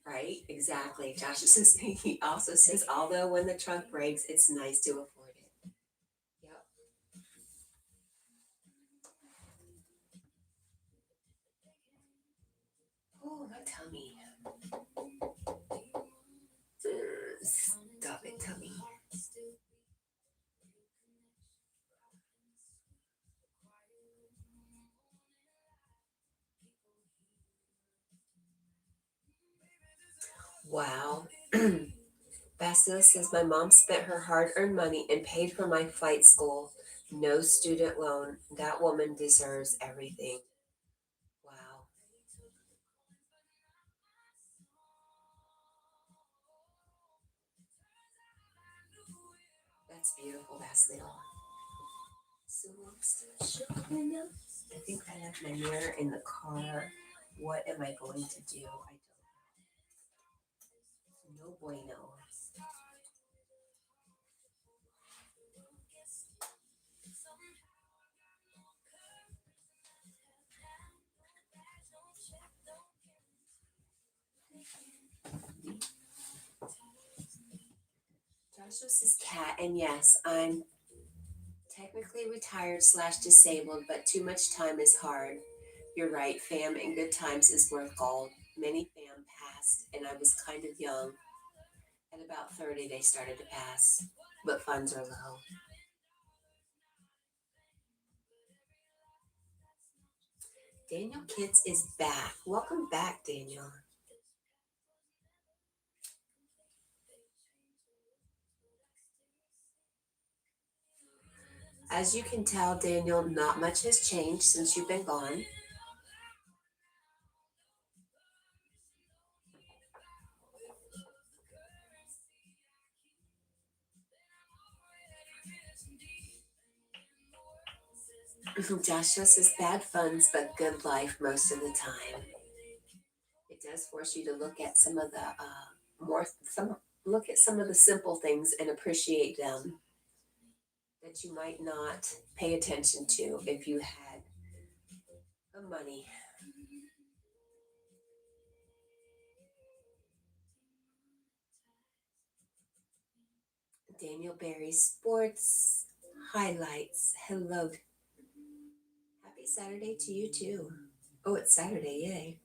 S1: Right? Exactly. Josh says, he also says, although when the trunk breaks, it's nice to afford it. Yep. Oh, my tummy. Stop it, tummy. Wow. Basila says, my mom spent her hard earned money and paid for my flight school. No student loan. That woman deserves everything. Wow. That's beautiful, Basila. So I'm still showing up. I think I left my mirror in the car. What am I going to do? I don't know. No bueno. Joshua says cat, and yes, I'm technically retired slash disabled, but too much time is hard. You're right, fam and good times is worth gold. Many fam passed, and I was kind of young. At about 30, they started to pass, but funds are low. Daniel Kitts is back. Welcome back, Daniel. As you can tell, Daniel, not much has changed since you've been gone. Joshua says bad funds, but good life most of the time. It does force you to look at some of the more some look at some of the simple things and appreciate them that you might not pay attention to if you had the money. Daniel Berry Sports Highlights. Hello. Happy Saturday to you too. Oh, it's Saturday, yay.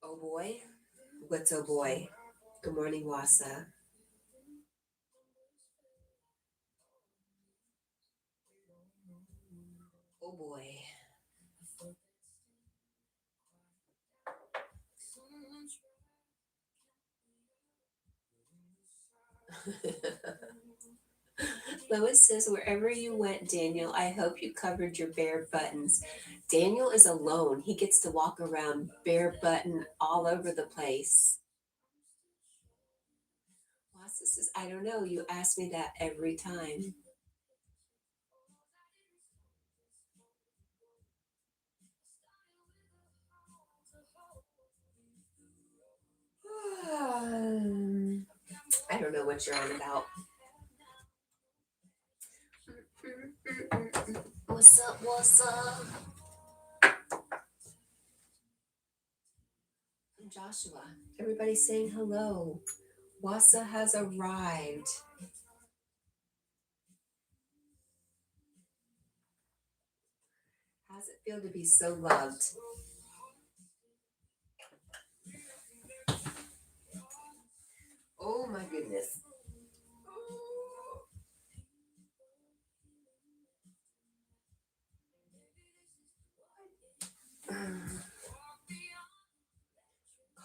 S1: Oh boy. What's oh boy? Good morning, Wasa. Oh boy. Lois says, wherever you went, Daniel, I hope you covered your bare buttons. Daniel is alone. He gets to walk around bare button all over the place. Wasa says, I don't know. You ask me that every time. I don't know what you're on about. What's up? What's up? I'm Joshua. Everybody's saying hello. Wasa has arrived. How's it feel to be so loved? Oh my goodness.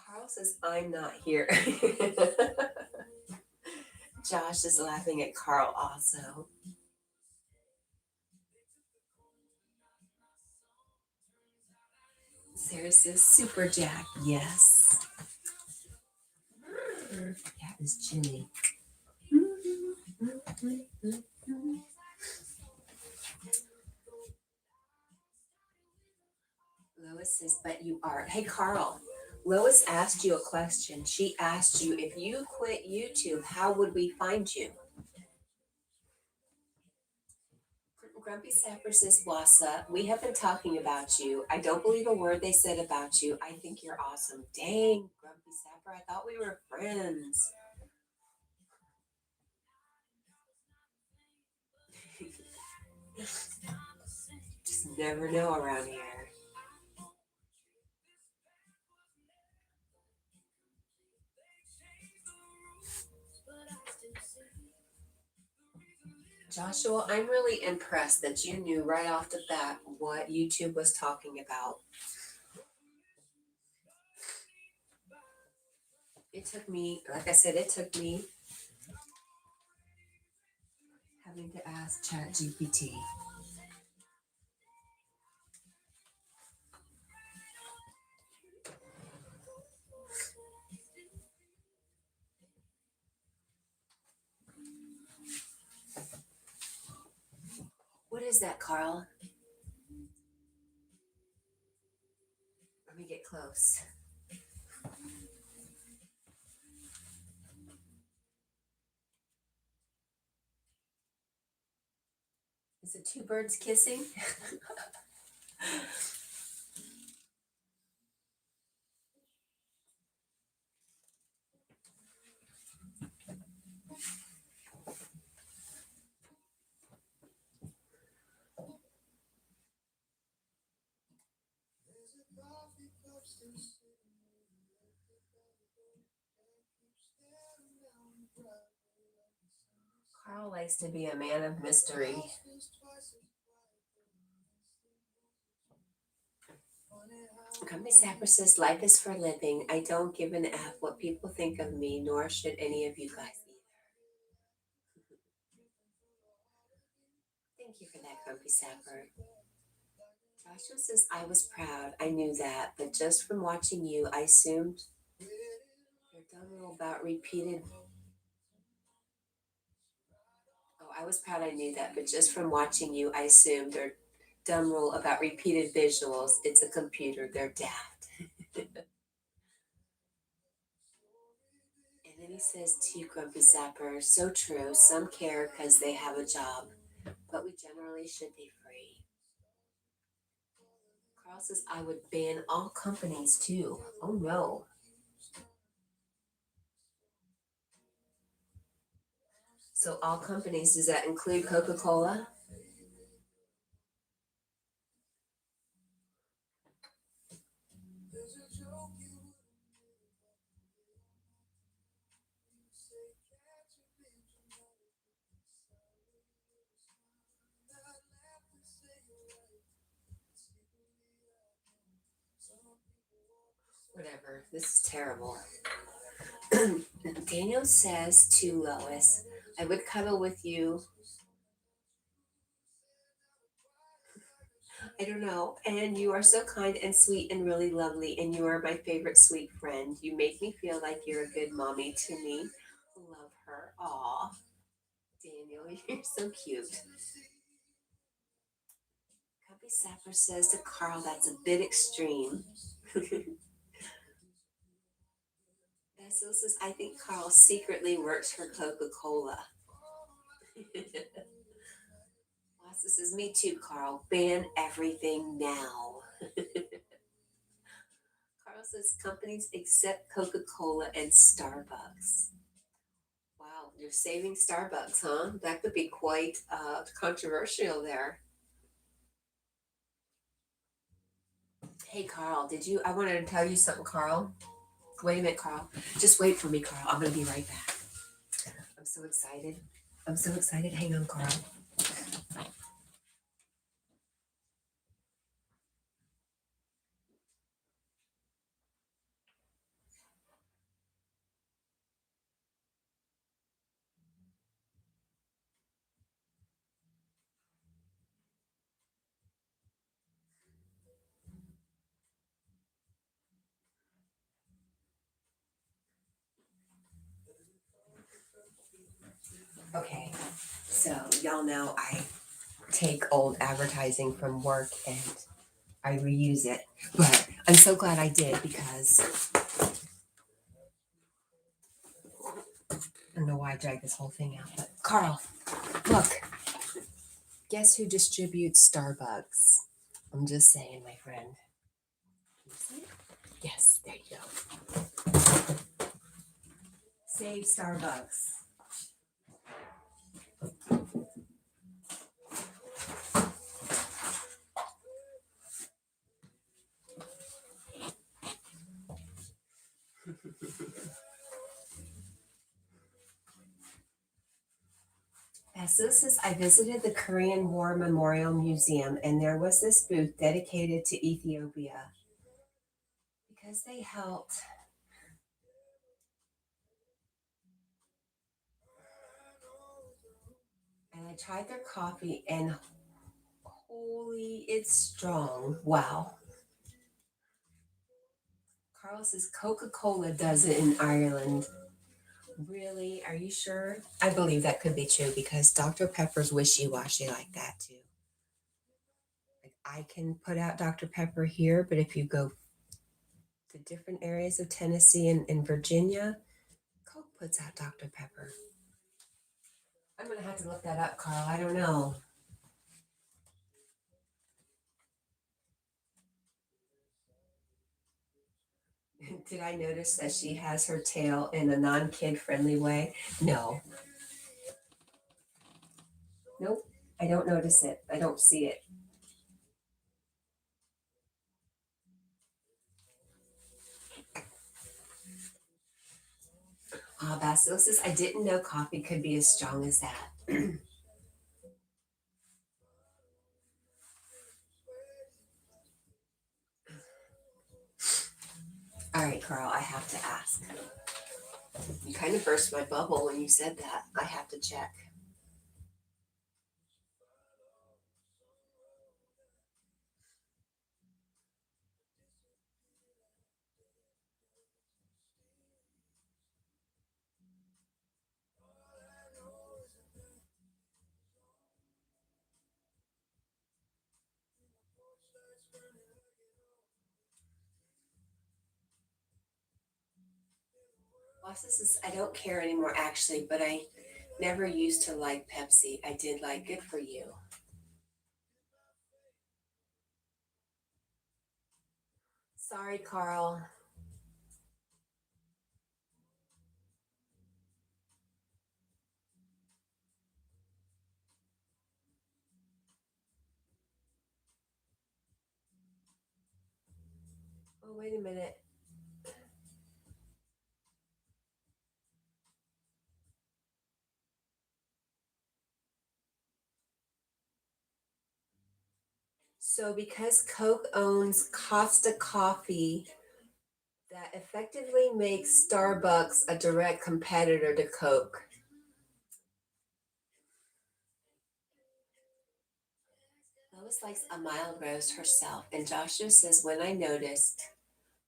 S1: Carl says, I'm not here. Josh is laughing at Carl also. Sarah says, Super Jack, yes. That is Jimmy. Lois says, but you are. Hey, Carl. Lois asked you a question. She asked you, if you quit YouTube, how would we find you? Grumpy Sapper says, Wasa, we have been talking about you. I don't believe a word they said about you. I think you're awesome. Dang, Grumpy Sapper, I thought we were friends. Just never know around here. Joshua, I'm really impressed that you knew right off the bat what YouTube was talking about. It took me, like I said, it took me having to ask ChatGPT. What is that, Carl? Let me get close. Is it two birds kissing? Carl likes to be a man of mystery. Grumpy Sapper says, life is for living. I don't give an F what people think of me, nor should any of you guys either. Thank you for that, Grumpy Sapper. Joshua says, I was proud. I knew that, but just from watching you, I assumed you're dumb about repeated. Oh, I was proud. I knew that, but just from watching you, I assumed their dumb rule about repeated visuals. It's a computer. They're daft. And then he says to you, Grumpy Zapper, so true. Some care because they have a job, but we generally should be free. Carl says I would ban all companies too. Oh no. So all companies, does that include Coca-Cola? Whatever. This is terrible. Daniel says to Lois, I would cuddle with you. I don't know. And you are so kind and sweet and really lovely. And you are my favorite sweet friend. You make me feel like you're a good mommy to me. Love her. Aw. Daniel, you're so cute. Cubby Sapper says to Carl, that's a bit extreme. Basil says, I think Carl secretly works for Coca-Cola. Lassa says, me too, Carl. Ban everything now. Carl says, companies except Coca-Cola and Starbucks. Wow, you're saving Starbucks, huh? That could be quite controversial there. Hey, Carl, I wanted to tell you something, Carl. Wait a minute, Carl. Just wait for me, Carl. I'm going to be right back. I'm so excited. I'm so excited. Hang on, Carl. Okay, so y'all know I take old advertising from work and I reuse it. But I'm so glad I did because I don't know why I dragged this whole thing out. But Carl, look, guess who distributes Starbucks? I'm just saying, my friend. Can you see it? Yes, there you go. Save Starbucks. As this is, I visited the Korean War Memorial Museum, and there was this booth dedicated to Ethiopia because they helped. And I tried their coffee, and holy, it's strong. Wow. Carl says Coca Cola does it in Ireland. Really? Are you sure? I believe that could be true because Dr. Pepper's wishy washy like that too. Like I can put out Dr. Pepper here, but if you go to different areas of Tennessee and Virginia, Coke puts out Dr. Pepper. I'm gonna have to look that up, Carl. I don't know. Did I notice that she has her tail in a non-kid friendly way? No. Nope. I don't notice it. I don't see it. Basil says, I didn't know coffee could be as strong as that. All right, Carl, I have to ask. You kind of burst my bubble when you said that. I have to check. Bosses says, I don't care anymore, actually, but I never used to like Pepsi. I did like Good for You. Sorry, Carl. Oh, wait a minute. So, because Coke owns Costa Coffee, that effectively makes Starbucks a direct competitor to Coke. Lois likes a mild roast herself, and Joshua says, when I noticed,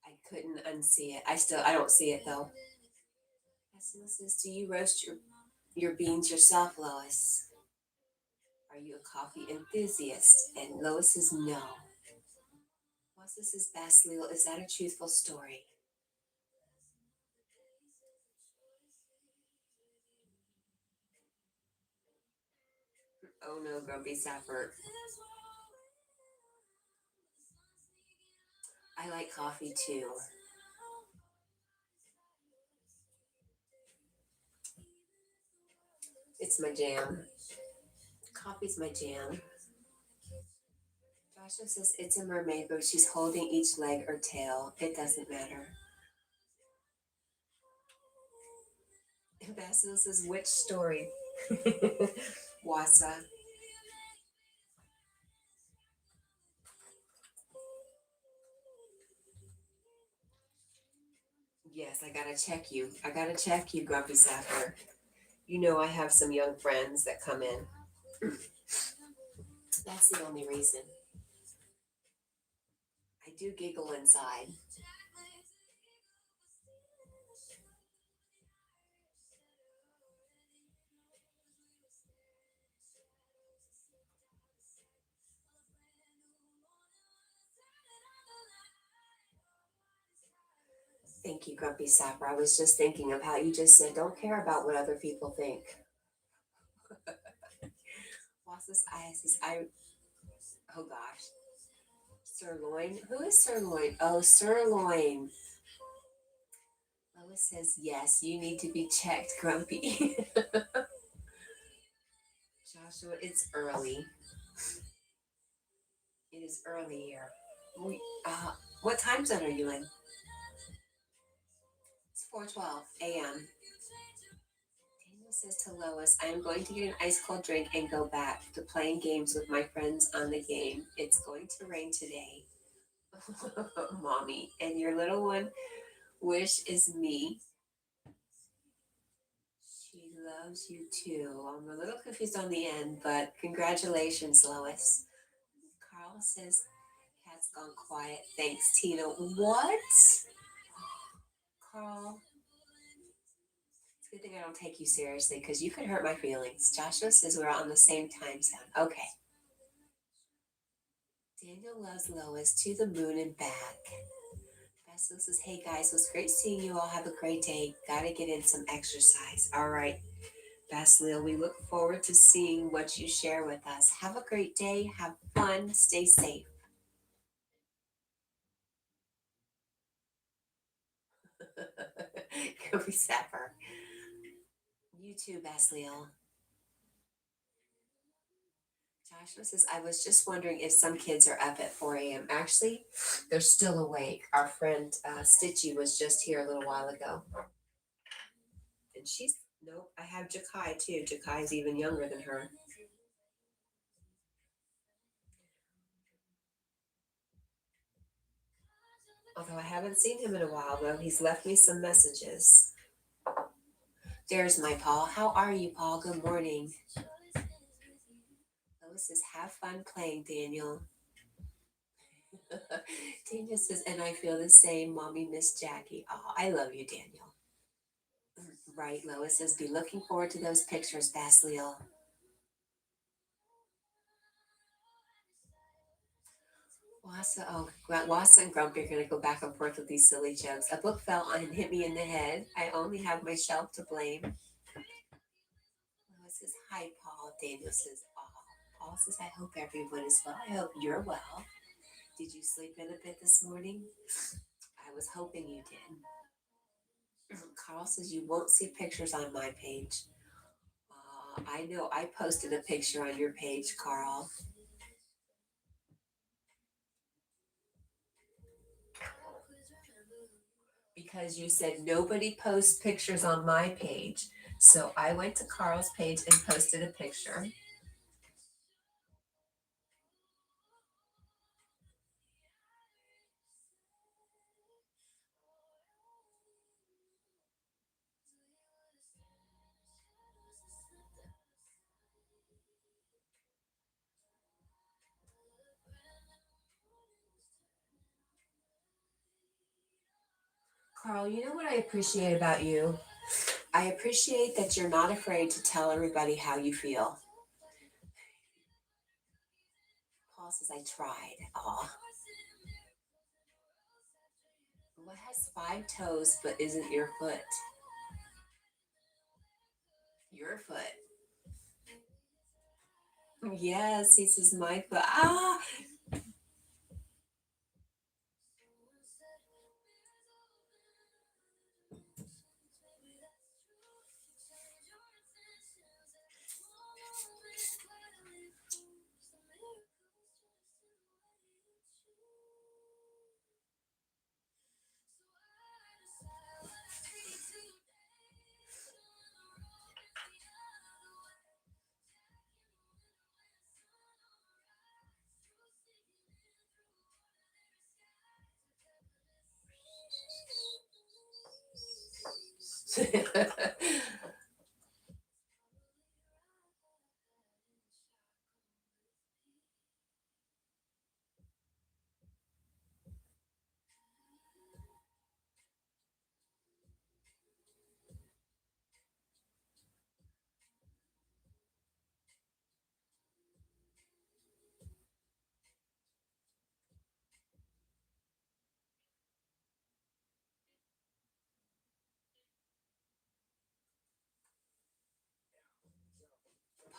S1: I couldn't unsee it. I don't see it though. Ursula says, do you roast your beans yourself, Lois? Are you a coffee enthusiast? And Lois says, no. Wasa says, Basilio, is that a truthful story? Oh no, Grumpy Sapper. I like coffee too. It's my jam. Coffee's my jam. Joshua says it's a mermaid, but she's holding each leg or tail. It doesn't matter. And Basil says, which story? Wasa. Yes, I gotta check you. I gotta check you, Grumpy Sapper. You know I have some young friends that come in. That's the only reason. I do giggle inside. Thank you, Grumpy Sapper. I was just thinking of how you just said, don't care about what other people think. Wasa's eyes says, oh gosh. Sirloin? Who is Sirloin? Oh, Sirloin. Lois says, yes, you need to be checked, Grumpy. Joshua, it's early. It is early here. We, what time zone are you in? It's 4:12 a.m. Daniel says to Lois, I am going to get an ice cold drink and go back to playing games with my friends on the game. It's going to rain today. Mommy, and your little one wish is me. She loves you too. I'm a little confused on the end, but congratulations, Lois. Carl says, Cat's gone quiet. Thanks, Tina. What? Carl, it's a good thing I don't take you seriously because you could hurt my feelings. Joshua says we're on the same time zone. Okay. Daniel loves Lois to the moon and back. Basil says, hey guys, it was great seeing you all. Have a great day. Gotta get in some exercise. All right. Basil, we look forward to seeing what you share with us. Have a great day. Have fun. Stay safe. Go be Sapper. You too, Basil. Joshua says, I was just wondering if some kids are up at 4 a.m. Actually, they're still awake. Our friend Stitchy was just here a little while ago. And she's, nope, I have Jakai too. Jakai's even younger than her. Although I haven't seen him in a while, though. He's left me some messages. There's my Paul. How are you, Paul? Good morning. Lois says, have fun playing, Daniel. Daniel says, and I feel the same, Mommy, Miss Jackie. Oh, I love you, Daniel. Right, Lois says, be looking forward to those pictures, Basil. Wasa and Grumpy are going to go back and forth with these silly jokes. A book fell and hit me in the head. I only have myself to blame. Lois says, hi, Paul. Daniel says, oh. Paul says, I hope everyone is well. I hope you're well. Did you sleep in a bit this morning? I was hoping you did. Carl says you won't see pictures on my page. I know I posted a picture on your page, Carl. Because you said nobody posts pictures on my page. So I went to Carl's page and posted a picture. Carl, you know what I appreciate about you? I appreciate that you're not afraid to tell everybody how you feel. Paul says, I tried. Aw. What has 5 toes but isn't your foot? Your foot. Yes, he says, my foot. Ah!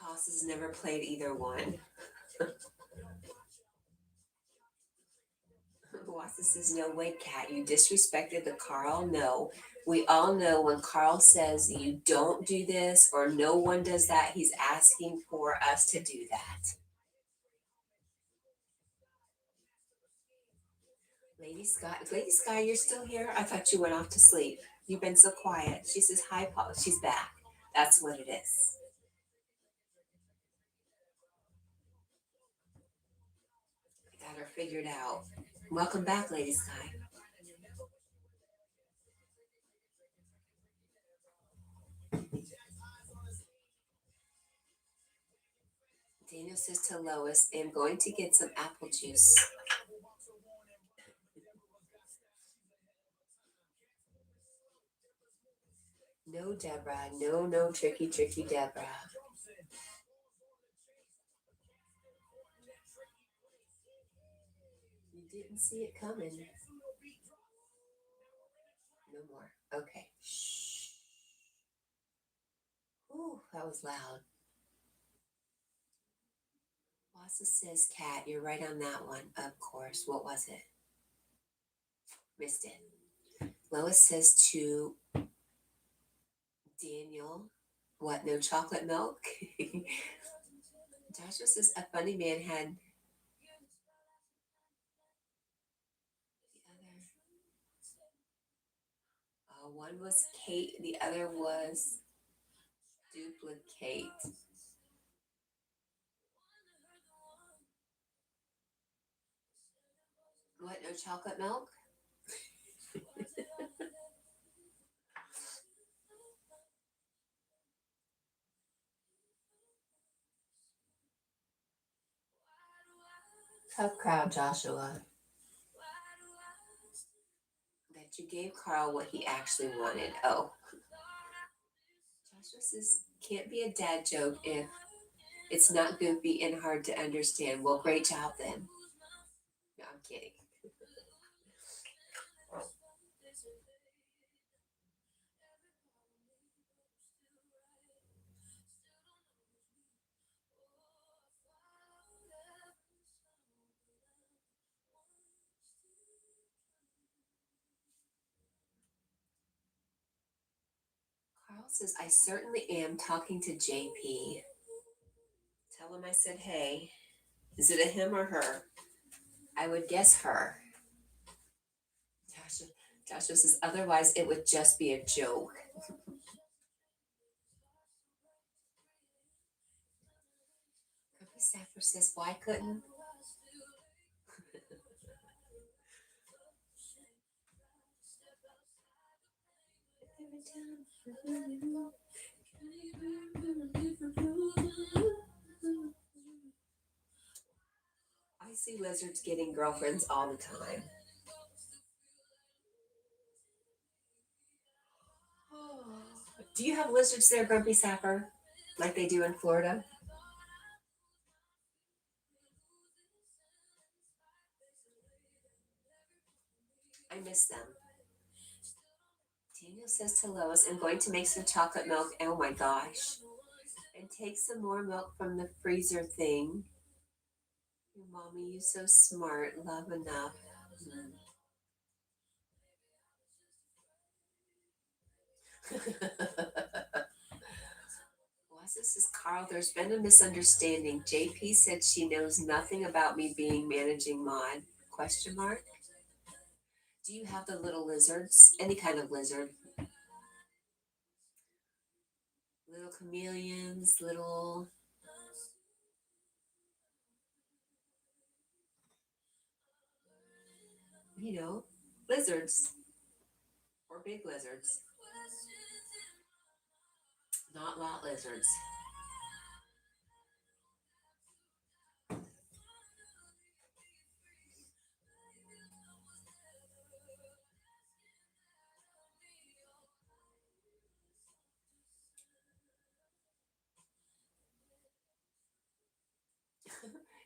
S1: Poss has never played either one. Wassa says, no way, Cat. You disrespected the Carl. No. We all know when Carl says you don't do this or no one does that, he's asking for us to do that. Lady Sky, you're still here? I thought you went off to sleep. You've been so quiet. She says, hi, Paul. She's back. That's what it is. I got her figured out. Welcome back, Lady Sky. Daniel says to Lois, I'm going to get some apple juice. No, Deborah. No, no, tricky, tricky Deborah. You didn't see it coming. No more. Okay. Shh. Ooh, that was loud. Wassa says, Cat, you're right on that one. Of course. What was it? Missed it. Lois says to Daniel, what, no chocolate milk? Joshua says, a funny man had the other. One was Kate, the other was duplicate. What, no chocolate milk? Tough crowd, Joshua. That you gave Carl what he actually wanted. Oh. Joshua says, can't be a dad joke if it's not goofy and hard to understand. Well, great job then. No, I'm kidding. Carl says, I certainly am talking to JP. Tell him I said, hey. Is it a him or her? I would guess her. Joshua says, otherwise it would just be a joke. Grumpy Sapper says, why couldn't? I see lizards getting girlfriends all the time. Do you have lizards there, Grumpy Sapper, like they do in Florida? I miss them. Daniel says to Lois, I'm going to make some chocolate milk. Oh my gosh. And take some more milk from the freezer thing. Your mommy, you so smart. Love enough. This is Carl. There's been a misunderstanding. JP said she knows nothing about me being managing mod. Question mark. Do you have the little lizards? Any kind of lizard? Little chameleons, little, lizards or big lizards. Not lot lizards.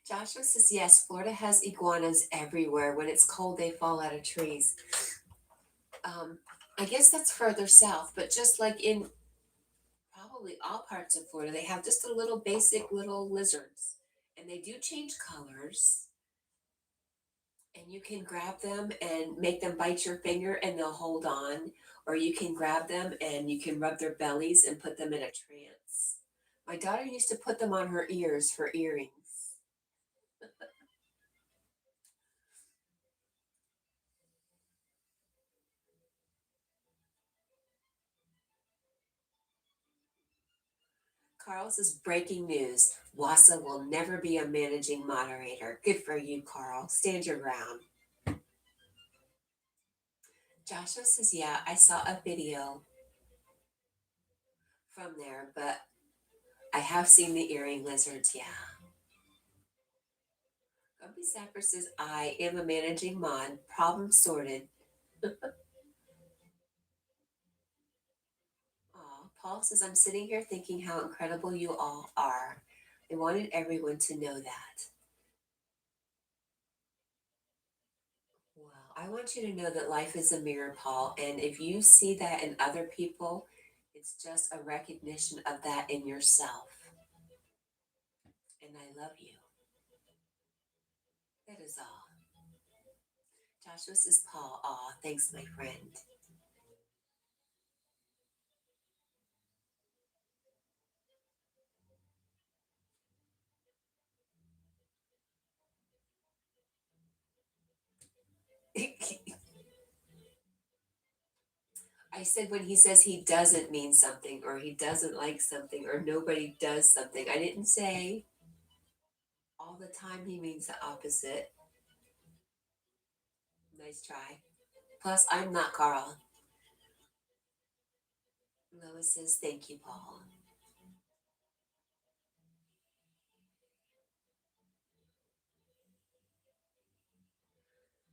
S1: Joshua says, yes, Florida has iguanas everywhere. When it's cold, they fall out of trees. I guess that's further south, but just like in probably all parts of Florida, they have just a little basic little lizards. And they do change colors. And you can grab them and make them bite your finger and they'll hold on. Or you can grab them and you can rub their bellies and put them in a trance. My daughter used to put them on her ears for earrings. Carl says, breaking news. Wassa will never be a managing moderator. Good for you, Carl. Stand your ground. Joshua says, yeah, I saw a video from there, but I have seen the earring lizards, yeah. Grumpy Sapper says, I am a managing mod. Problem sorted. Aw, Paul says, I'm sitting here thinking how incredible you all are. I wanted everyone to know that. Well, I want you to know that life is a mirror, Paul. And if you see that in other people, it's just a recognition of that in yourself. And I love you. That is all. Joshua says, Paul, aw, thanks, my friend. I said when he says he doesn't mean something or he doesn't like something or nobody does something, I didn't say all the time he means the opposite. Nice try. Plus, I'm not Carl. Lois says, thank you, Paul.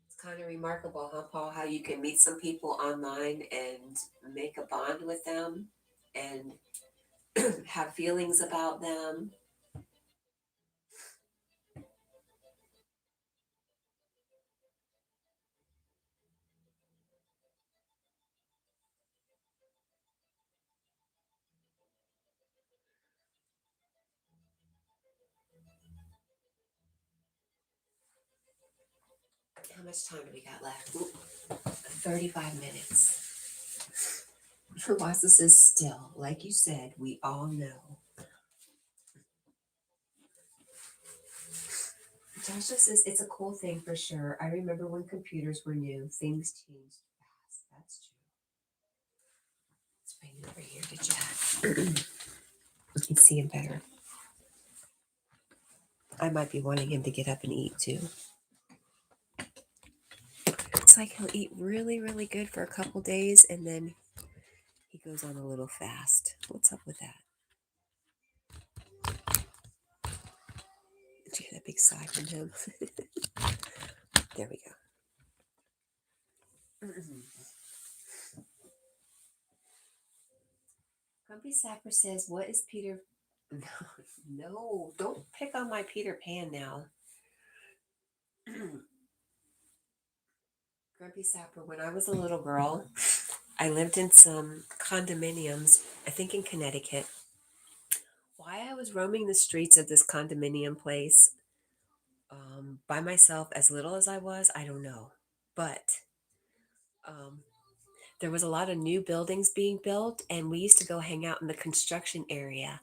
S1: It's kind of remarkable, huh, Paul, how you can meet some people online and make a bond with them and have feelings about them. How much time do we got left? Ooh, 35 minutes. Wasa says still, like you said, we all know. Joshua says it's a cool thing for sure. I remember when computers were new, things changed fast. That's true. Let's bring it over here to Jack. You can see him better. I might be wanting him to get up and eat too. It's like he'll eat really, really good for a couple days and then he goes on a little fast. What's up with that? Did you get a big sigh from him? There we go. Grumpy Sapper says, what is Peter? No, no, don't pick on my Peter Pan now. Grumpy Sapper, when I was a little girl, I lived in some condominiums, I think in Connecticut. Why I was roaming the streets of this condominium place by myself, as little as I was, I don't know. But um, there was a lot of new buildings being built, and we used to go hang out in the construction area.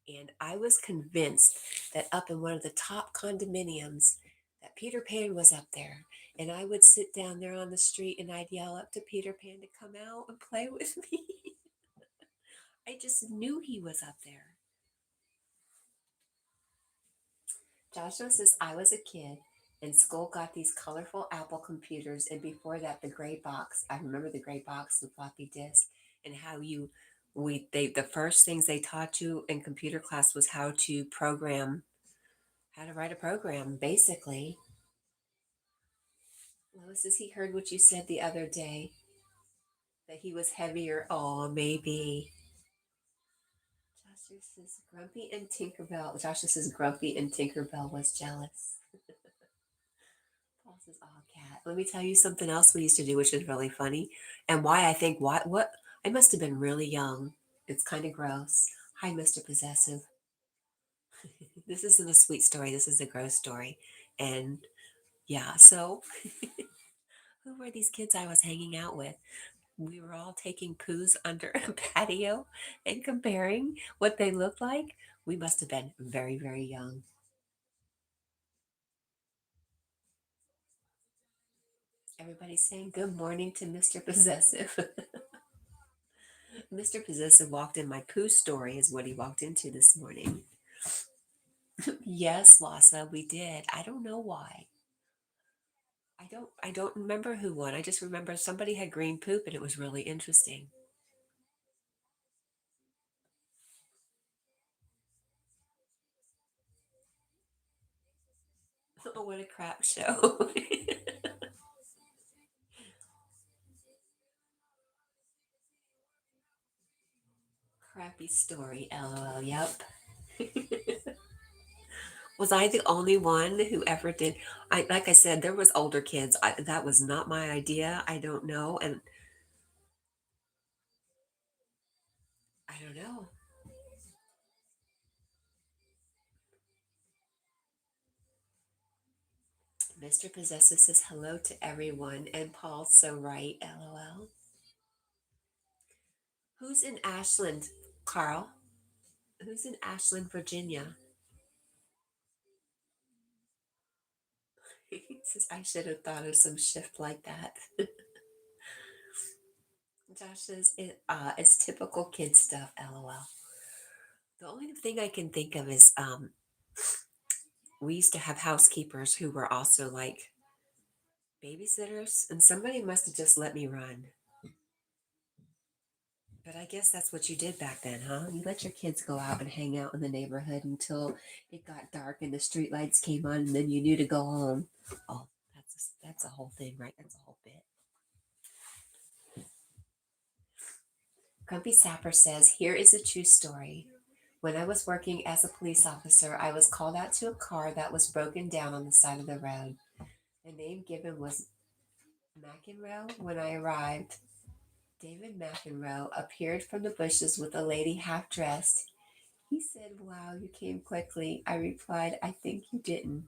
S1: And I was convinced that up in one of the top condominiums, that Peter Pan was up there. And I would sit down there on the street and I'd yell up to Peter Pan to come out and play with me. I just knew he was up there. Joshua says, I was a kid and school got these colorful Apple computers. And before that, the gray box. I remember the gray box, the floppy disk, and how the first things they taught you in computer class was how to program, how to write a program, basically. Lois says he heard what you said the other day, that he was heavier. Oh, maybe. Joshua says Grumpy and Tinkerbell. Joshua says Grumpy and Tinkerbell was jealous. Paul says, "Oh, Cat. Let me tell you something else we used to do, which is really funny, and why I think what I must have been really young. It's kind of gross. Hi, Mr. Possessive. This isn't a sweet story. This is a gross story, and yeah. So, who were these kids I was hanging out with? We were all taking poos under a patio and comparing what they looked like. We must have been very, very young. Everybody's saying good morning to Mr. Possessive. Mr. Possessive walked in my poo story, is what he walked into this morning. Yes, Lassa, we did. I don't know why. I don't remember who won. I just remember somebody had green poop and it was really interesting. Oh, what a crap show. Crappy story, LOL. Yep. Was I the only one who ever did? I like I said, there was older kids. That was not my idea. I don't know, and I don't know. Mr. Possessive says hello to everyone, and Paul's so right. LOL. Who's in Ashland, Carl? Who's in Ashland, Virginia? He says I should have thought of some shift like that. Josh says it's typical kid stuff. LOL. The only thing I can think of is we used to have housekeepers who were also like babysitters, and somebody must have just let me run. But I guess that's what you did back then, huh? You let your kids go out and hang out in the neighborhood until it got dark and the street lights came on, and then you knew to go home. Oh, that's a whole thing, right? That's a whole bit. Grumpy Sapper says, here is a true story. When I was working as a police officer, I was called out to a car that was broken down on the side of the road. The name given was McEnroe. When I arrived, David McEnroe appeared from the bushes with a lady half dressed. He said, wow, you came quickly. I replied, I think you didn't,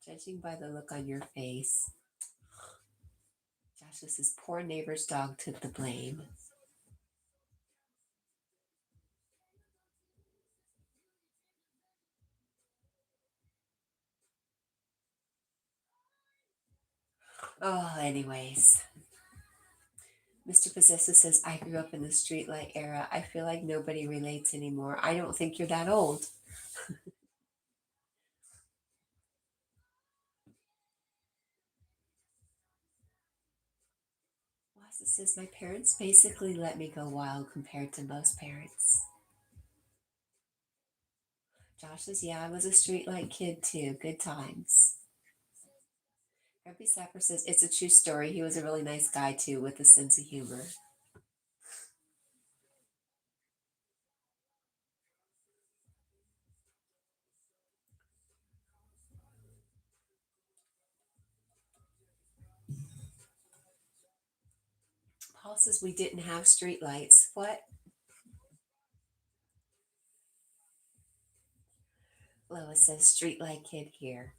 S1: judging by the look on your face. Josh, this is poor neighbor's dog took the blame. Oh, anyways. Mr. Possessive says, I grew up in the streetlight era. I feel like nobody relates anymore. I don't think you're that old. Wassa says, my parents basically let me go wild compared to most parents. Josh says, yeah, I was a streetlight kid too. Good times. Grumpy Sapper says, it's a true story. He was a really nice guy too, with a sense of humor. Paul says, we didn't have streetlights. What? Lois says, streetlight kid here.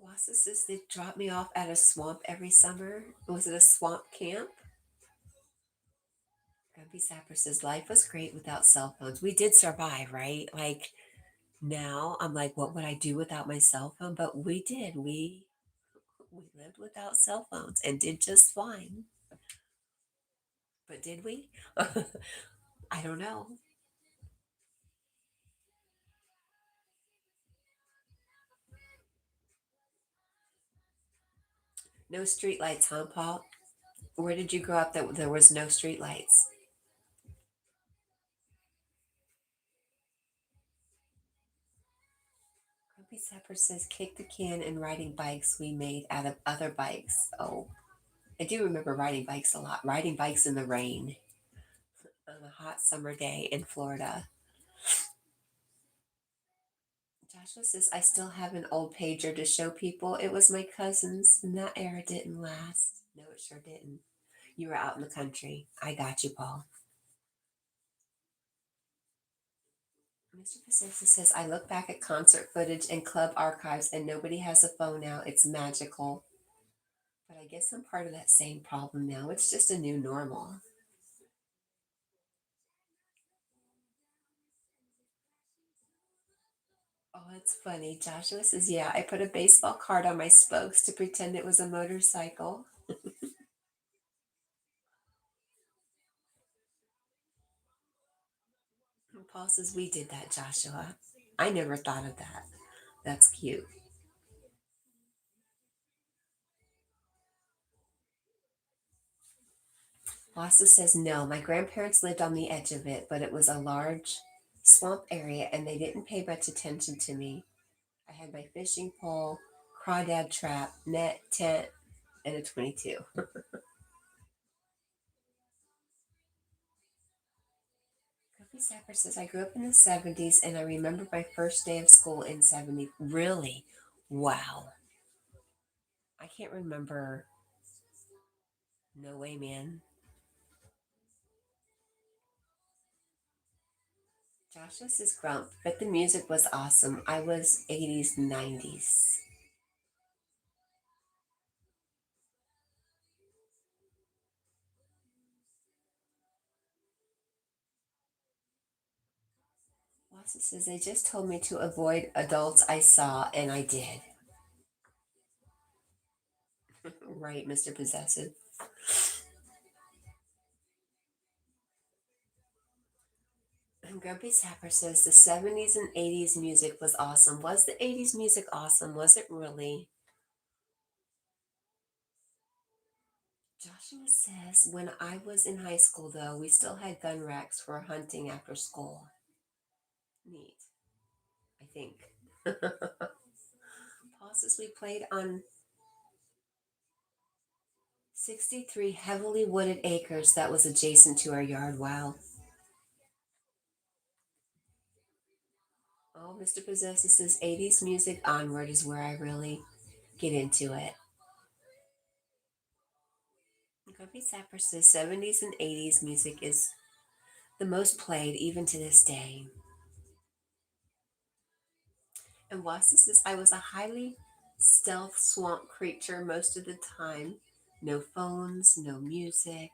S1: Wassa says, they dropped me off at a swamp every summer. Was it a swamp camp? Grumpy Sapper says, life was great without cell phones. We did survive, right? Like, now I'm like, what would I do without my cell phone? But we did. We lived without cell phones and did just fine. But did we? I don't know. No streetlights, huh, Paul? Where did you grow up that there was no streetlights? Grumpy Sapper says, kick the can and riding bikes we made out of other bikes. Oh, I do remember riding bikes a lot. Riding bikes in the rain on a hot summer day in Florida. Joshua says, I still have an old pager to show people. It was my cousin's, and that era didn't last. No, it sure didn't. You were out in the country. I got you, Paul. Mr. Pacific says, I look back at concert footage and club archives, and nobody has a phone now. It's magical. But I guess I'm part of that same problem now. It's just a new normal. Oh, it's funny. Joshua says, yeah, I put a baseball card on my spokes to pretend it was a motorcycle. And Paul says, we did that, Joshua. I never thought of that. That's cute. Lassa says, no, my grandparents lived on the edge of it, but it was a large swamp area and they didn't pay much attention to me. I had my fishing pole, crawdad trap, net, tent, and a 22. Grumpy Sapper says, I grew up in the 70s and I remember my first day of school in 70. Really? Wow. I can't remember. No way, man. Joshua says, Grump, but the music was awesome. I was 80s, 90s. Wassa says, they just told me to avoid adults I saw, and I did. Right, Mr. Possessive. And Grumpy Sapper says, the 70s and 80s music was awesome. Was the 80s music awesome? Was it really? Joshua says, when I was in high school, though, we still had gun racks for hunting after school. Neat, I think. Paul says, we played on 63 heavily wooded acres that was adjacent to our yard. Wow. Oh, Mr. Possessive says 80s music onward is where I really get into it. Grumpy Sapper says 70s and 80s music is the most played even to this day. And Watson says I was a highly stealth swamp creature most of the time. No phones, no music.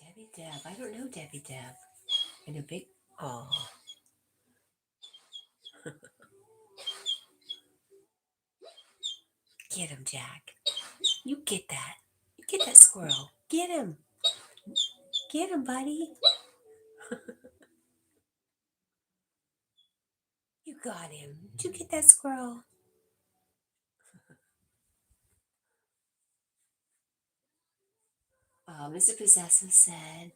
S1: Debbie Deb. I don't know Debbie Deb. And a big, oh, get him, Jack. You get that. You get that squirrel. Get him. Get him, buddy. You got him. Did you get that squirrel? Mr. Possessive said,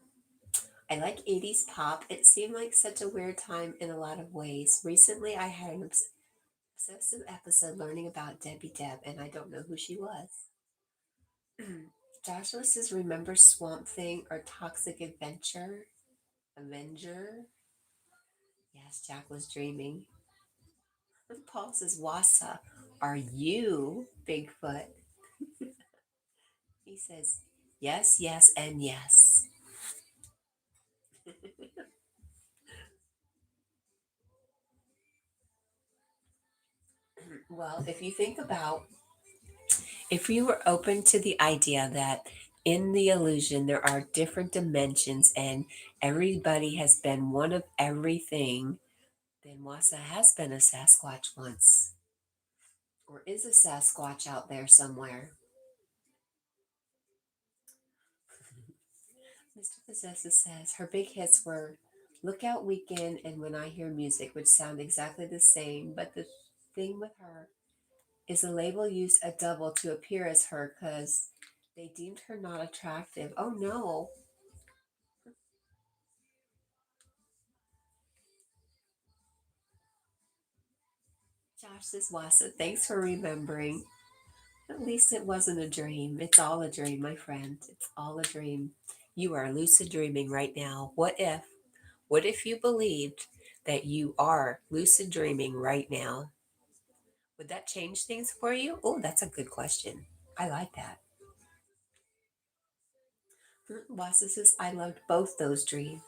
S1: I like 80s pop. It seemed like such a weird time in a lot of ways. Recently, I had an obsessive episode learning about Debbie Deb, and I don't know who she was. Joshua says, remember Swamp Thing or Toxic Adventure? Avenger? Yes, Jack was dreaming. Paul says, Wassa, are you Bigfoot? He says, yes, yes, and yes. Well, if you think about, if you were open to the idea that in the illusion there are different dimensions and everybody has been one of everything, then Wassa has been a Sasquatch once. Or is a Sasquatch out there somewhere? Mr. Possessive says her big hits were Lookout Weekend and When I Hear Music, which sound exactly the same, but the thing with her is the label used a double to appear as her because they deemed her not attractive. Oh no. Josh says, Wassa, thanks for remembering. At least it wasn't a dream. It's all a dream, my friend. It's all a dream. You are lucid dreaming right now. What if? What if you believed that you are lucid dreaming right now? Would that change things for you? Oh, that's a good question. I like that. Wassa says, I loved both those dreams.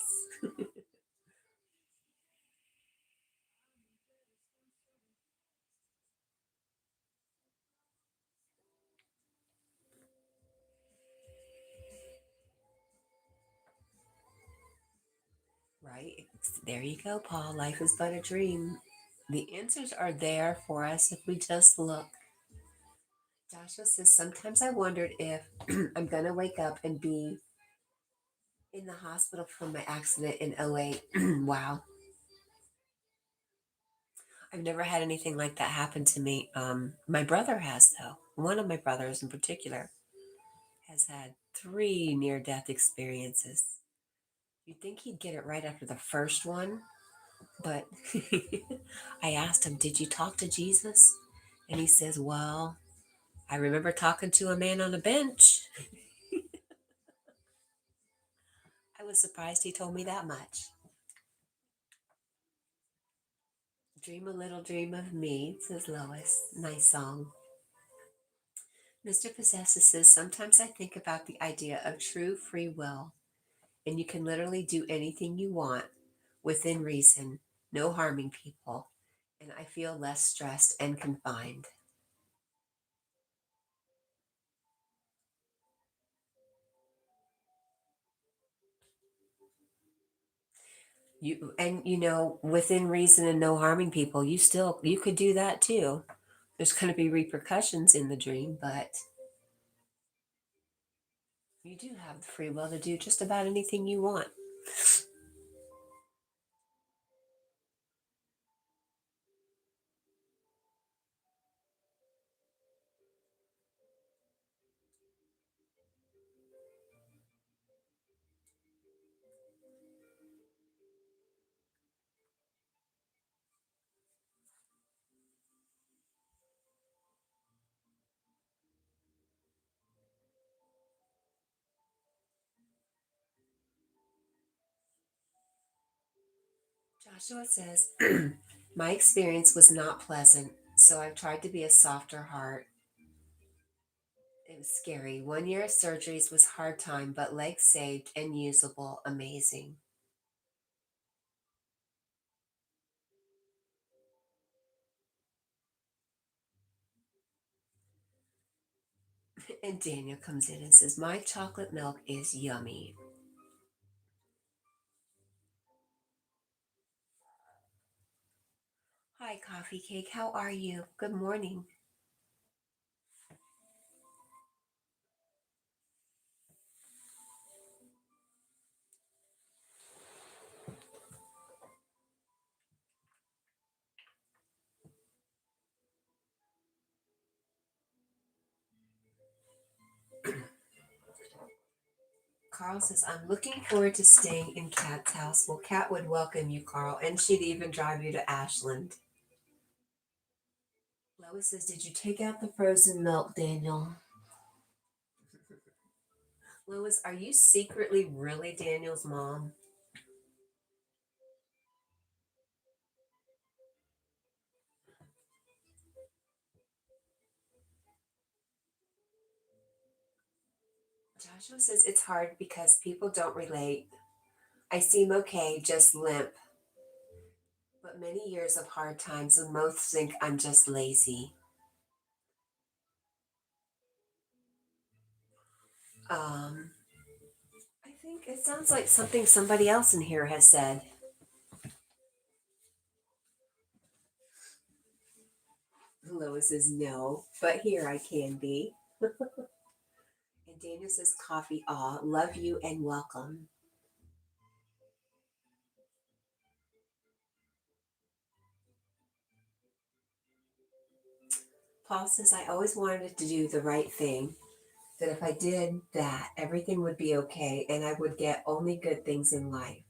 S1: Right? There you go, Paul. Life is but a dream. The answers are there for us if we just look. Joshua says, sometimes I wondered if I'm going to wake up and be in the hospital from my accident in '08. Wow. I've never had anything like that happen to me. My brother has, though. One of my brothers in particular has had 3 near death experiences. You'd think he'd get it right after the first one, but I asked him, did you talk to Jesus? And he says, well, I remember talking to a man on a bench. I was surprised he told me that much. Dream a little dream of me, says Lois. Nice song. Mr. Possessive says, sometimes I think about the idea of true free will, and you can literally do anything you want within reason, no harming people, and I feel less stressed and confined. Within reason and no harming people, you could do that too. There's going to be repercussions in the dream, but you do have the free will to do just about anything you want. Joshua says, my experience was not pleasant, so I've tried to be a softer heart. It was scary. 1 year of surgeries was hard time, but legs saved and usable. Amazing. And Daniel comes in and says, my chocolate milk is yummy. Coffee Cake, how are you? Good morning. Carl says, I'm looking forward to staying in Cat's house. Well, Cat would welcome you, Carl, and she'd even drive you to Ashland. Lois says, did you take out the frozen milk, Daniel? Lois, are you secretly really Daniel's mom? Joshua says, it's hard because people don't relate. I seem okay, just limp. But many years of hard times and most think I'm just lazy. Um, I think it sounds like something somebody else in here has said. Lois says no, but here I can be. And Daniel says coffee, aw, love you and welcome. Paul says I always wanted to do the right thing, that if I did that, everything would be okay and I would get only good things in life.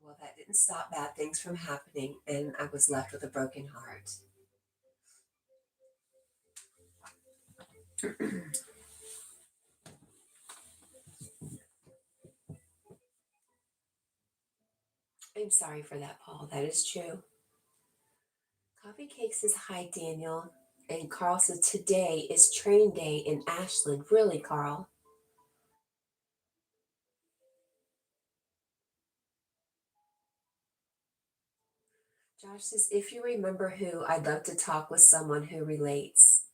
S1: Well, that didn't stop bad things from happening, and I was left with a broken heart. I'm sorry for that, Paul. That is true. Coffee Cake says, hi, Daniel. And Carl says, today is train day in Ashland. Really, Carl? Josh says, if you remember who, I'd love to talk with someone who relates.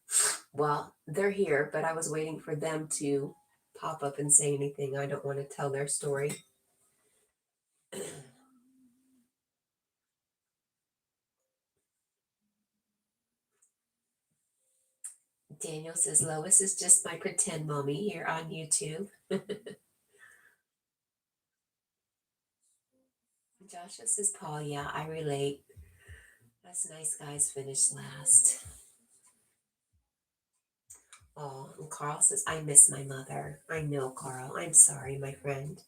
S1: Well, they're here, but I was waiting for them to pop up and say anything. I don't want to tell their story. Daniel says, Lois is just my pretend mommy here on YouTube. Joshua says, Paul, yeah, I relate. Us nice guys finished last. Oh, and Carl says, I miss my mother. I know, Carl. I'm sorry, my friend.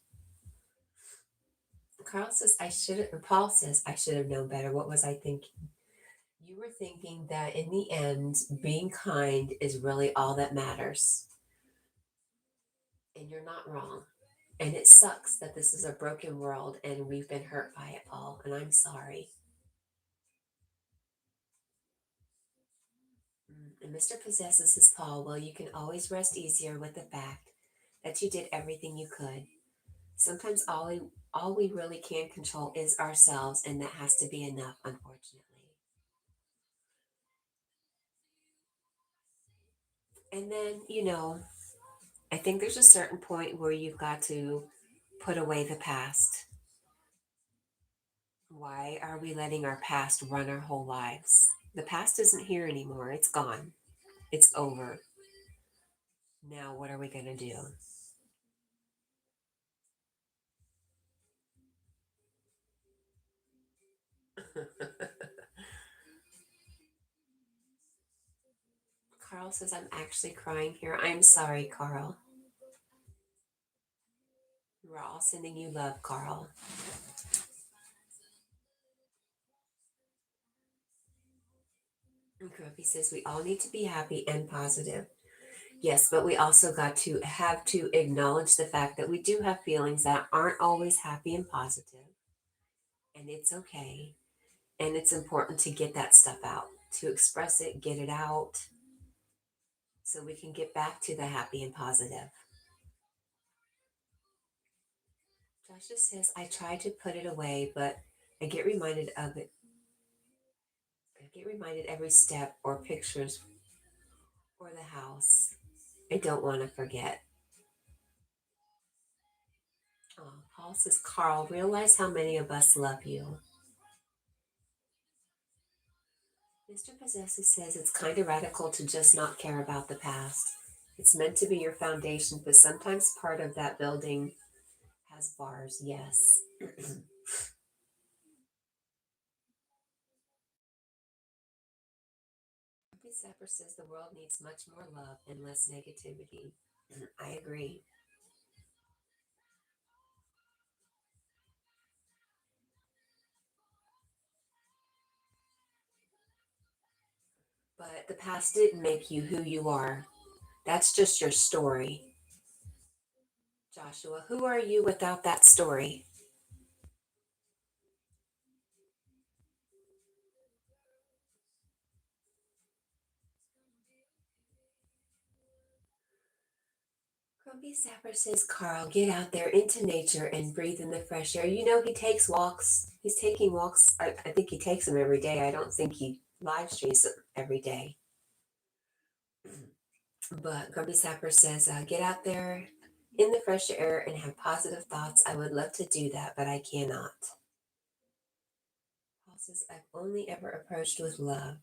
S1: Carl says, Paul says, I should have known better. What was I thinking? You were thinking that in the end, being kind is really all that matters. And you're not wrong. And it sucks that this is a broken world and we've been hurt by it, Paul. And I'm sorry. And Mr. Possesses says, Paul, well, you can always rest easier with the fact that you did everything you could. Sometimes all we really can control is ourselves, and that has to be enough, unfortunately. And then, I think there's a certain point where you've got to put away the past. Why are we letting our past run our whole lives? The past isn't here anymore. It's gone. It's over. Now, what are we going to do? Carl says, I'm actually crying here. I'm sorry, Carl. We're all sending you love, Carl. And Grumpy says, we all need to be happy and positive. Yes, but we also got to have to acknowledge the fact that we do have feelings that aren't always happy and positive, and it's okay. And it's important to get that stuff out, to express it, get it out, so we can get back to the happy and positive. Joshua says, I try to put it away, but I get reminded of it. I get reminded every step or pictures or the house. I don't want to forget. Oh, Paul says, Carl, realize how many of us love you. Mr. Possessive says it's kind of radical to just not care about the past. It's meant to be your foundation, but sometimes part of that building has bars, yes. Grumpy Sapper says the world needs much more love and less negativity. I agree. But the past didn't make you who you are. That's just your story. Joshua, who are you without that story? Grumpy Sapper says, Carl, get out there into nature and breathe in the fresh air. You know, he takes walks. He's taking walks. I think he takes them every day. I don't think he live streams them every day. But Grumpy Sapper says, get out there in the fresh air and have positive thoughts. I would love to do that, but I cannot. Paul says, I've only ever approached with love.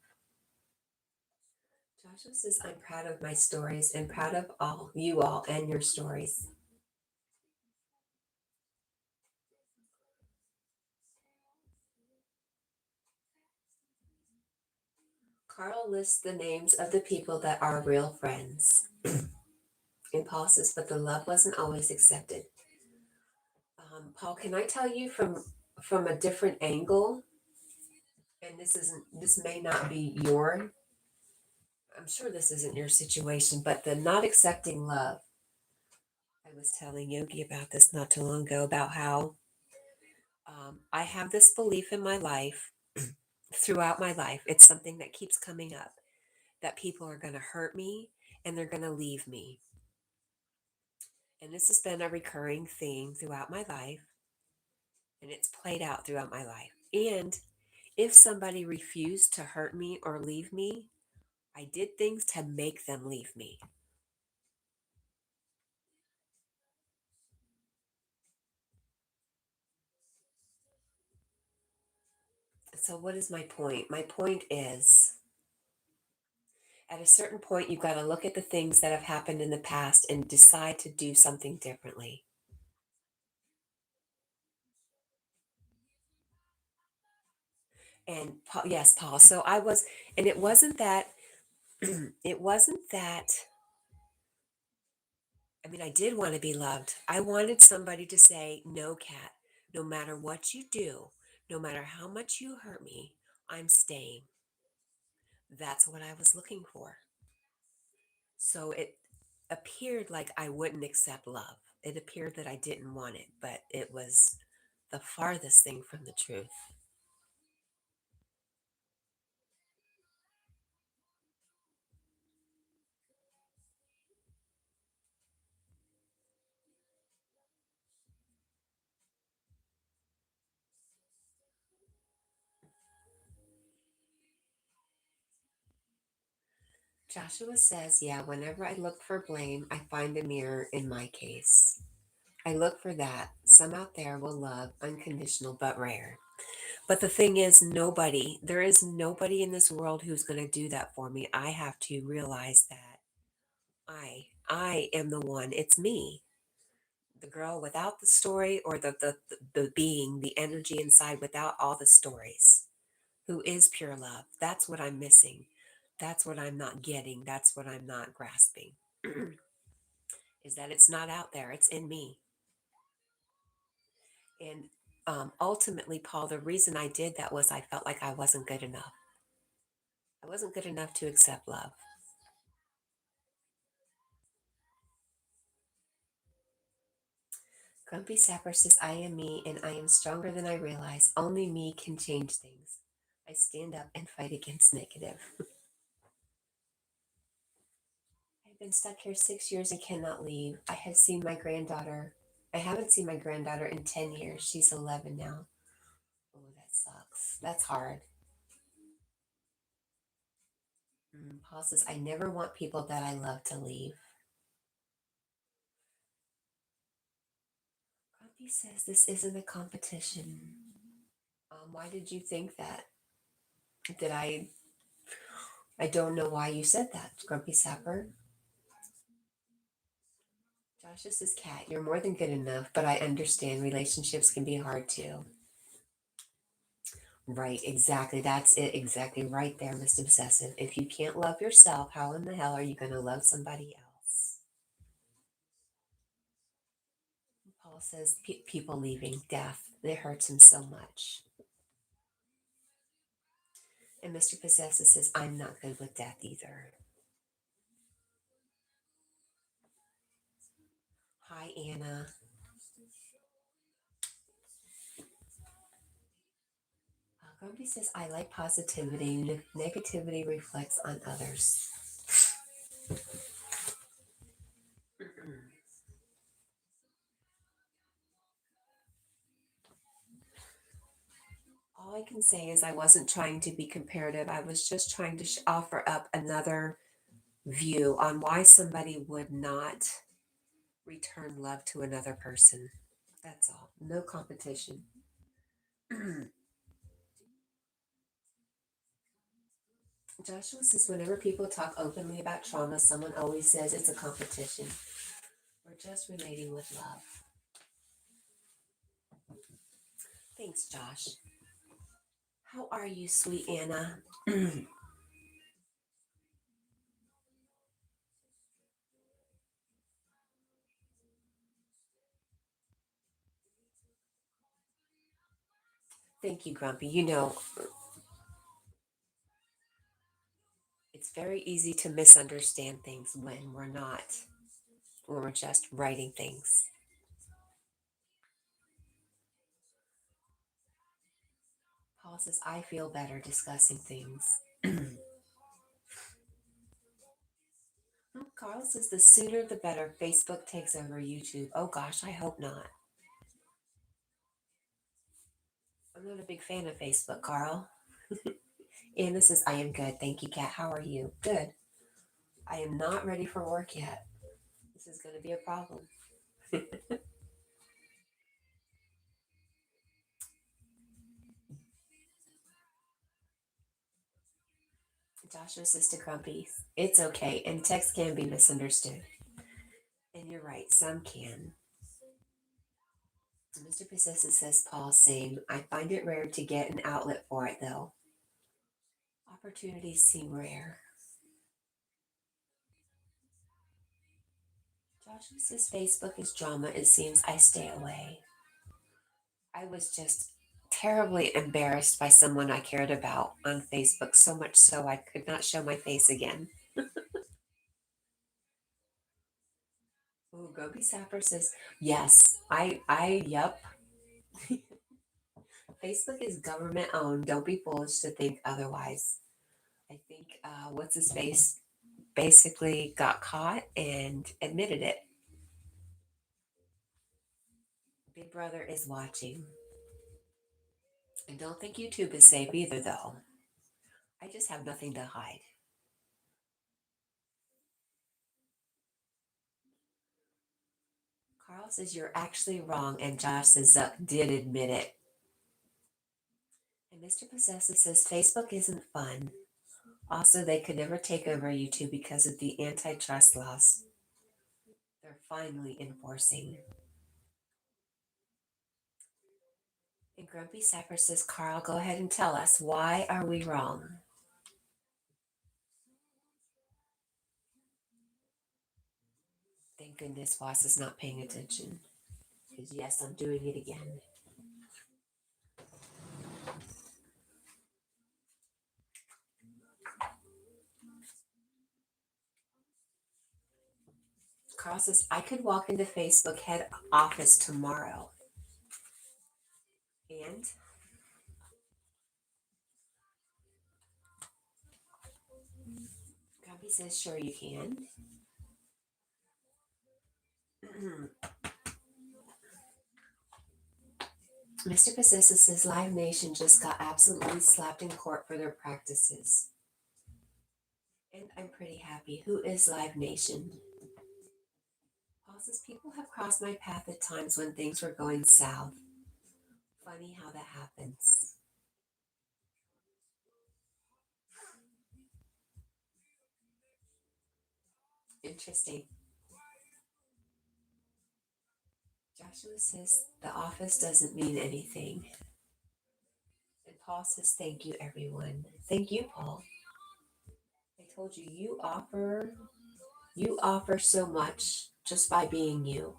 S1: Joshua says, I'm proud of my stories and proud of all you all and your stories. Carl lists the names of the people that are real friends. And Paul says, but the love wasn't always accepted. Paul, can I tell you from a different angle? And this may not be your, I'm sure this isn't your situation, but the not accepting love. I was telling Yogi about this not too long ago about how I have this belief in my life throughout my life. It's something that keeps coming up that people are going to hurt me and they're going to leave me. And this has been a recurring theme throughout my life, and it's played out throughout my life. And if somebody refused to hurt me or leave me, I did things to make them leave me. So, what is my point? My point is at a certain point, you've got to look at the things that have happened in the past and decide to do something differently. And yes, Paul. So I was, and it wasn't that, it wasn't that, I mean, I did want to be loved. I wanted somebody to say, no, Cat, no matter what you do, no matter how much you hurt me, I'm staying. That's what I was looking for. So it appeared like I wouldn't accept love. It appeared that I didn't want it, but it was the farthest thing from the truth. Joshua says, yeah, whenever I look for blame, I find a mirror in my case. I look for that. Some out there will love unconditional but rare. But the thing is, there is nobody in this world who's going to do that for me. I have to realize that I am the one. It's me, the girl without the story, or the being, the energy inside without all the stories, who is pure love. That's what I'm missing. That's what I'm not getting. That's what I'm not grasping. Is that it's not out there, it's in me. And ultimately, Paul, the reason I did that was I felt like I wasn't good enough. I wasn't good enough to accept love. Grumpy Sapper says, I am me and I am stronger than I realize. Only me can change things. I stand up and fight against negative. I've been stuck here 6 years and cannot leave. I have seen my granddaughter. I haven't seen my granddaughter in 10 years. She's 11 now. Oh, that sucks. That's hard. Paul says, I never want people that I love to leave. Grumpy says, this isn't a competition. Why did you think that? Did I I don't know why you said that, Grumpy Sapper. Josh, this is Cat. You're more than good enough, but I understand relationships can be hard too. Right, exactly. That's it, exactly right there, Mr. Obsessive. If you can't love yourself, how in the hell are you going to love somebody else? Paul says people leaving, death, it hurts him so much. And Mr. Possessive says, I'm not good with death either. Hi, Anna. Grumpy says, I like positivity. Negativity reflects on others. All I can say is I wasn't trying to be comparative. I was just trying to offer up another view on why somebody would not return love to another person. That's all. No competition. Joshua says, whenever people talk openly about trauma, someone always says it's a competition. We're just relating with love. Thanks, Josh. How are you, sweet Anna? Thank you, Grumpy. You know, it's very easy to misunderstand things when we're just writing things. Paul says, I feel better discussing things. Carl says, the sooner the better. Facebook takes over YouTube. Oh gosh, I hope not. I'm not a big fan of Facebook, Carl. Anna says, I am good. Thank you, Kat. How are you? Good. I am not ready for work yet. This is going to be a problem. Joshua says to Grumpy, it's okay. And text can be misunderstood. And you're right, some can. Mr. Possessive says, Paul, same. I find it rare to get an outlet for it, though. Opportunities seem rare. Joshua says, Facebook is drama. It seems I stay away. I was just terribly embarrassed by someone I cared about on Facebook, so much so I could not show my face again. Oh, Gobi Sapper says, yes, yep. Facebook is government owned. Don't be foolish to think otherwise. I think, what's his face basically got caught and admitted it. Big Brother is watching. And don't think YouTube is safe either, though. I just have nothing to hide. Carl says you're actually wrong, and Josh says Zuck did admit it. And Mr. Possessive says Facebook isn't fun. Also, they could never take over YouTube because of the antitrust laws they're finally enforcing. And Grumpy Sapper says, Carl, go ahead and tell us, why are we wrong? Thank goodness Voss is not paying attention. Because yes, I'm doing it again. Carl says, I could walk into Facebook head office tomorrow. And Grumpy says, sure you can. Mr. Possessive says Live Nation just got absolutely slapped in court for their practices. And I'm pretty happy. Who is Live Nation? Paul says people have crossed my path at times when things were going south. Funny how that happens. Interesting. Joshua says the office doesn't mean anything. And Paul says, thank you, everyone. Thank you, Paul. I told you, you offer so much just by being you.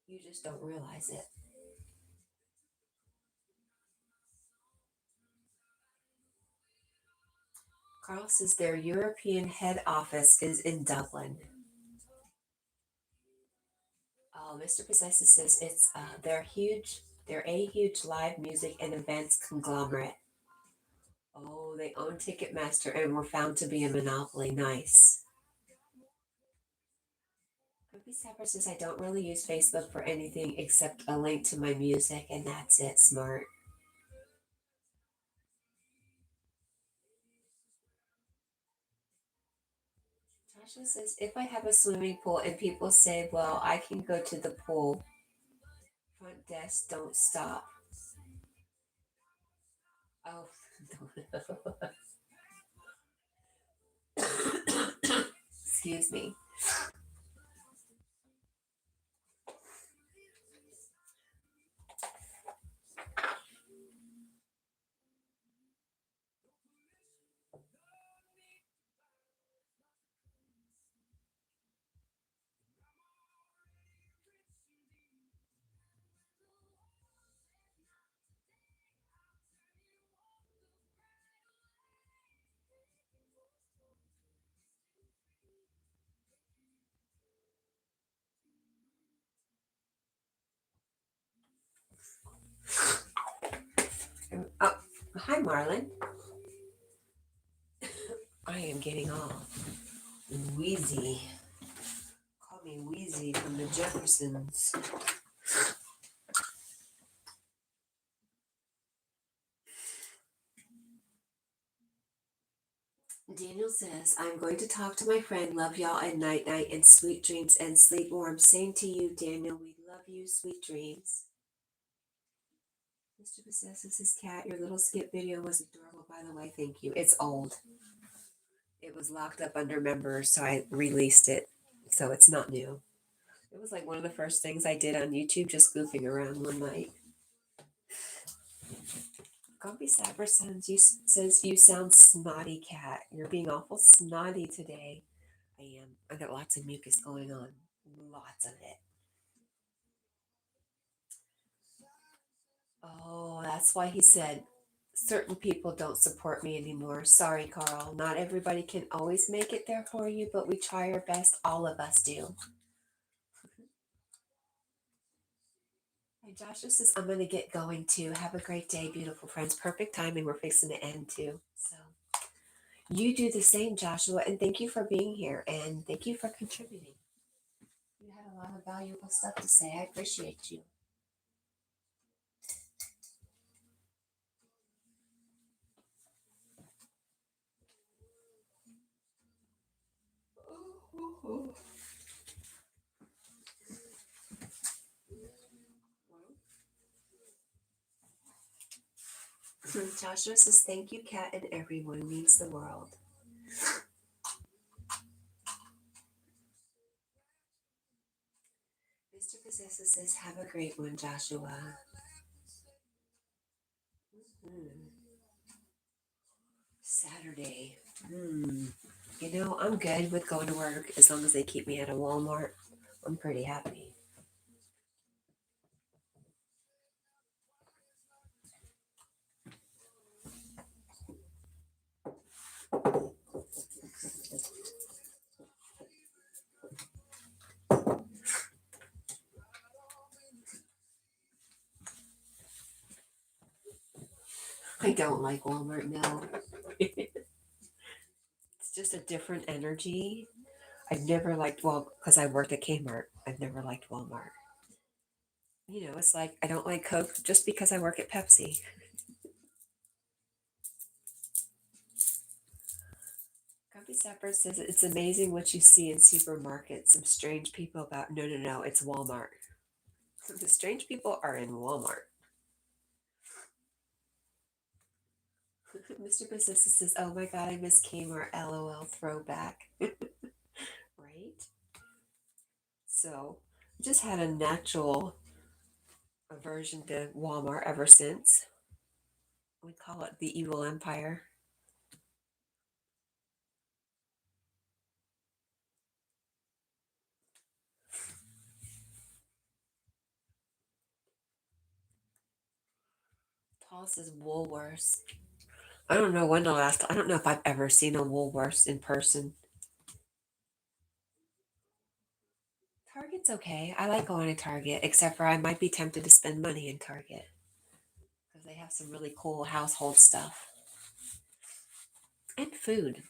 S1: You just don't realize it. Carl says their European head office is in Dublin. Oh, Mr. Possessive says they're huge. They're a huge live music and events conglomerate. Oh, they own Ticketmaster and were found to be a monopoly. Nice. Grumpy Sapper says I don't really use Facebook for anything except a link to my music, and that's it. Smart. Joshua says if I have a swimming pool and people say, well, I can go to the pool, front desk don't stop. Oh, excuse me. Oh, hi, Marlon. I am getting all wheezy. Call me Wheezy from the Jeffersons. Daniel says, I'm going to talk to my friend. Love y'all and night night and sweet dreams and sleep warm. Same to you, Daniel. We love you. Sweet dreams. Mr. Possesses his cat. Your little skip video was adorable, by the way. Thank you. It's old. It was locked up under members, so I released it. So it's not new. It was like one of the first things I did on YouTube, just goofing around one night. Grumpy Sapper says you sound snotty, cat. You're being awful snotty today. I am. I got lots of mucus going on. Lots of it. Oh, that's why he said certain people don't support me anymore. Sorry, Carl. Not everybody can always make it there for you, but we try our best. All of us do. And Joshua says, I'm going to get going too. Have a great day, beautiful friends. Perfect timing. We're fixing to end too. So you do the same, Joshua. And thank you for being here. And thank you for contributing. You had a lot of valuable stuff to say. I appreciate you. Joshua says, thank you, Cat, and everyone means the world. Mr. Possessor says, have a great one, Joshua. Saturday. I'm good with going to work as long as they keep me at a Walmart. I'm pretty happy. I don't like Walmart, no. It's just a different energy. I've never liked, well, because I worked at Kmart, I've never liked Walmart. It's like I don't like Coke just because I work at Pepsi. Grumpy Sapper says it's amazing what you see in supermarkets. Some strange people about, no, no, no, it's Walmart. The strange people are in Walmart. Mr. Business says, oh my God, I miss Kmart, LOL, throwback. So I just had a natural aversion to Walmart ever since. We call it the evil empire. Paul says Woolworths. I don't know when the last. I don't know if I've ever seen a Woolworths in person. Target's okay. I like going to Target, except for I might be tempted to spend money in Target because they have some really cool household stuff and food.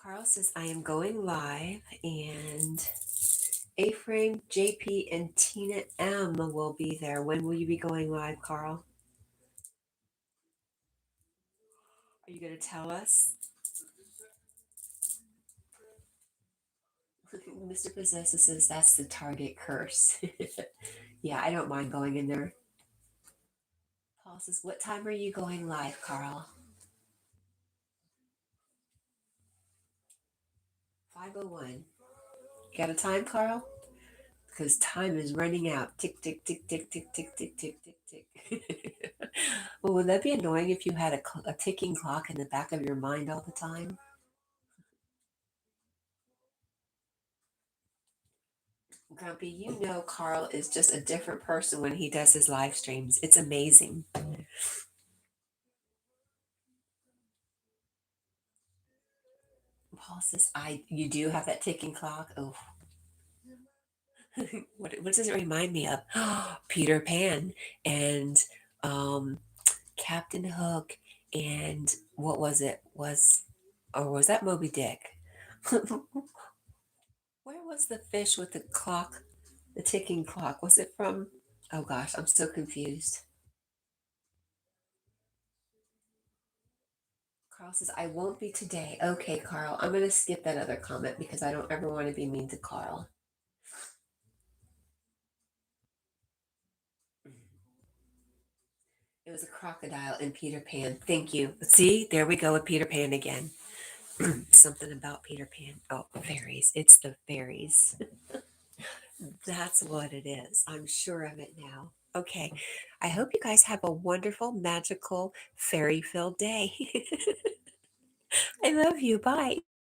S1: Carl says I am going live, and A-Frame, JP, and Tina M will be there. When will you be going live, Carl? Are you going to tell us? Mr. Possessive says that's the Target curse. Yeah, I don't mind going in there. Paul says, what time are you going live, Carl? 5:01. Got a time, Carl? Because time is running out. Tick, tick, tick, tick, tick, tick, tick, tick, tick, tick. Well, would that be annoying if you had a ticking clock in the back of your mind all the time? Grumpy, you know Carl is just a different person when he does his live streams. It's amazing. Paul says, you do have that ticking clock. Oh, what does it remind me of? Peter Pan and um, Captain Hook and what was it? Or was that Moby Dick? Where was the fish with the clock, the ticking clock? Was it from? Oh gosh, I'm so confused. Carl says, I won't be today. Okay, Carl, I'm going to skip that other comment because I don't ever want to be mean to Carl. It was a crocodile in Peter Pan. Thank you. See, there we go with Peter Pan again. Something about Peter Pan. Oh, fairies. It's the fairies. That's what it is. I'm sure of it now. Okay. I hope you guys have a wonderful, magical, fairy filled day. I love you. Bye.